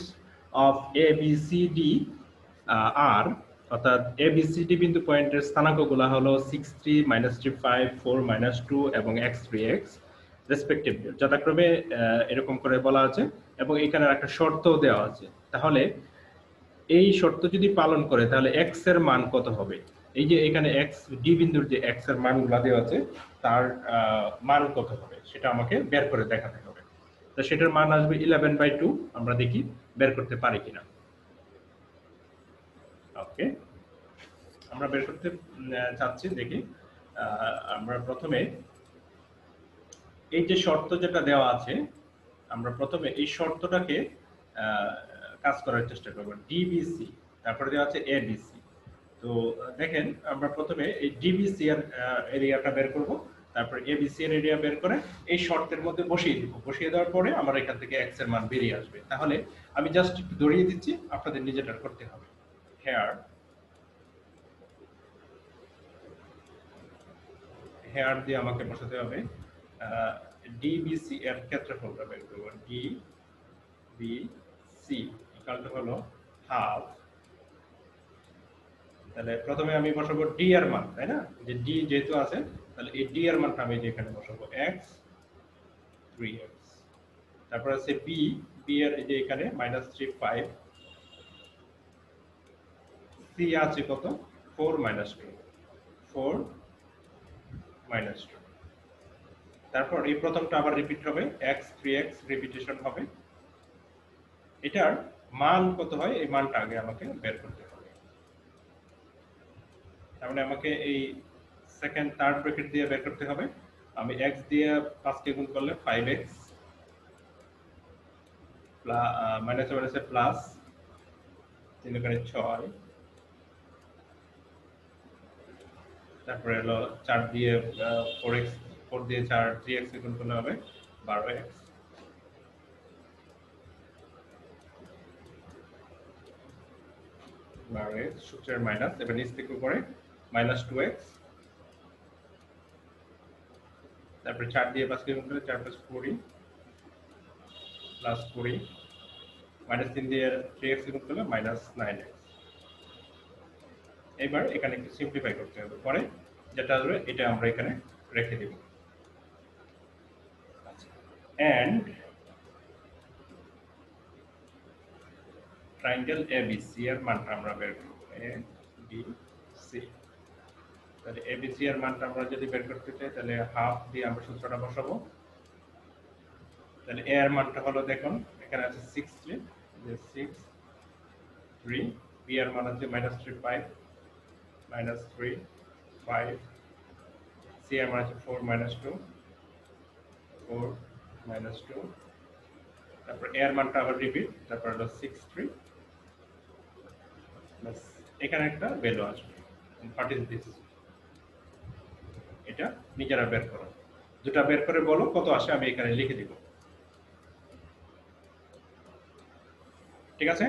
A: of A B C D are, অর্থাৎ এ বি সি ডি বিন্দু পয়েন্টের স্থানাঙ্কগুলো হলো 6 3 -3 5 4 -2 এবং x 3x রেসপেক্টিভলি, যথাক্রমে এরকম করে বলা আছে, এবং এখানে একটা শর্ত দেওয়া আছে। তাহলে এই শর্ত যদি পালন করে তাহলে x এর মান কত হবে? এই যে এখানে x ডি বিন্দুর যে x এর মানগুলো দেওয়া আছে, তার মান কত হবে সেটা আমাকে বের করে দেখাতে হবে। তো সেটার মান আসবে 11/2। আমরা দেখি বের করতে পারি কিনা। ওকে, আমরা বের করতে চাচ্ছি, দেখি। আমরা প্রথমে এই যে শর্ত যেটা দেওয়া আছে, আমরা প্রথমে এই শর্তটাকে কাজ করার চেষ্টা করব। ডিবিসি, তারপরে দেওয়া আছে এবিসি। তো দেখেন, আমরা প্রথমে এই ডিবিসি এর এরিয়াটা বের করব, তারপর এবিসি এর এরিয়া বের করে এই শর্তের মধ্যে বসিয়ে দিব। বসিয়ে দেওয়ার পরে আমার এখান থেকে x এর মান বেরিয়ে আসবে। তাহলে আমি জাস্ট একটু ধরিয়ে দিচ্ছি, আপনাদের নিজেটা করতে হবে। হেয়ার দিয়ে আমাকে বসাতে হবে ডিবিসি এর ক্ষেত্রফলটা বের করব। ডিবিসি ইকুয়াল টু হলো হাফ। তাহলে প্রথমে আমি বসাবো ডি এর মান, তাই না? যে ডি যেহেতু আছে, তাহলে এই ডি এর মানটা আমি এখানে বসাবো x 3x। তারপর আছে বি, বি এর এই যে এখানে -3 5, সি আছে কত 4 - 2 4 - 2। তারপর এই প্রথমটা আবার রিপিট হবে, x 3x রিপিটেশন হবে। এটার মান কত হয় এই মানটা আগে আমাকে বের করতে হবে। তার মানে আমাকে এই সেকেন্ড থার্ড ব্র্যাকেট দিয়ে বের করতে হবে। আমি x দিয়ে 5 কে গুণ করলে 5x মাইনাস মাইনাসে প্লাস 3 এখানে 6, তারপরে হলো 4 দিয়ে 4x, 4 দিয়ে 4 3x কে গুণ করলে হবে 12x, সূত্রের মাইনাস, এবার নিচ থেকে উপরে -2x, তারপরে 4 দিয়ে 5 কে গুণ করলে 4 + 4, প্লাস 20 মাইনাস 3 দিয়ে 3x গুণ করলে মাইনাস 9x। এবার এখানে একটু সিম্পলিফাই করতে হবে, পরে যেটা আসবে এটা আমরা এখানে রেখে দেব। এন্ড ট্রায়াঙ্গেল ABC এর মানটা আমরা বের করব, ABC। তাহলে ABC এর মানটা আমরা যদি বের করতে চাই তাহলে হাফ দিয়ে আমরা সূত্রটা বসাবো। তাহলে A এর মানটা হলো, দেখুন এখানে আছে 6 যে 6 3, B এর মান আছে -3 5 -3 5, C এর মান আছে 4 -2 4 -2, তারপর A এর মানটা আবার রিপিট, তারপর হলো 6 3, বাস এখানে একটা ভ্যালু আসবে। What is this? এটা নিজেরা বের করো, যেটা বের করে বলো কত আসে, আমি এখানে লিখে দিব। ঠিক আছে,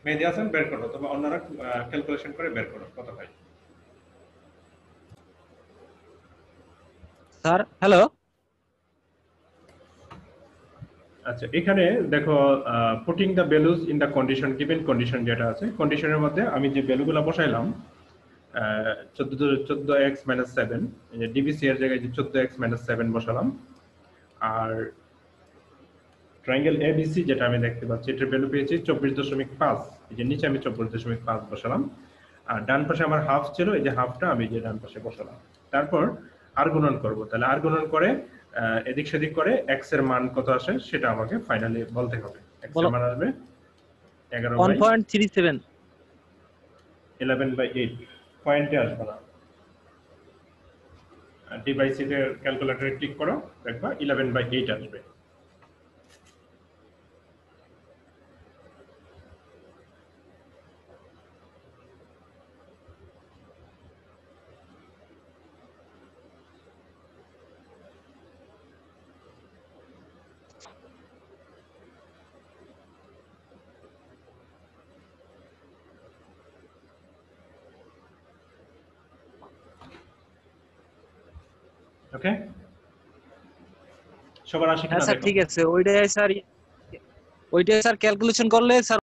A: মেহেদী হাসান বের করো, তবে অন্যরা ক্যালকুলেশন করে বের করো কত হয়।
C: Sir hello.
A: আচ্ছা, এখানে দেখো putting the values in the condition, given condition যেটা আছে, কন্ডিশনের মধ্যে আমি যে ভ্যালুগুলো বসাইলাম 14x - 7, এই যে ডিবিসি এর জায়গায় যে 14x - 7 বসালাম, আর ট্রায়াঙ্গেল ABC যেটা আমি দেখতে পাচ্ছি এটার ভ্যালু পেয়েছি 24.5, এই যে নিচে আমি 24.5 বসালাম, আর ডান পাশে আমার হাফ ছিল, এই যে হাফটা আমি যে ডান পাশে বসালাম। তারপর আর গুণন করব, তাহলে আর গুণন করে এদিক সেদিক করে x এর মান কত আসে সেটা আমাকে ফাইনালি বলতে হবে। x এর মান আসবে
C: 1.37
A: 11/8, পয়েন্টে আসবে না, ডিভাইসের ক্যালকুলেটরে ক্লিক করো, দেখবা 11/8 আসবে। ওকে, সবার আসে কিনা
C: হ্যাঁ স্যার
A: দেখো।
C: ঠিক আছে, ওইটাই স্যার ক্যালকুলেশন করলে স্যার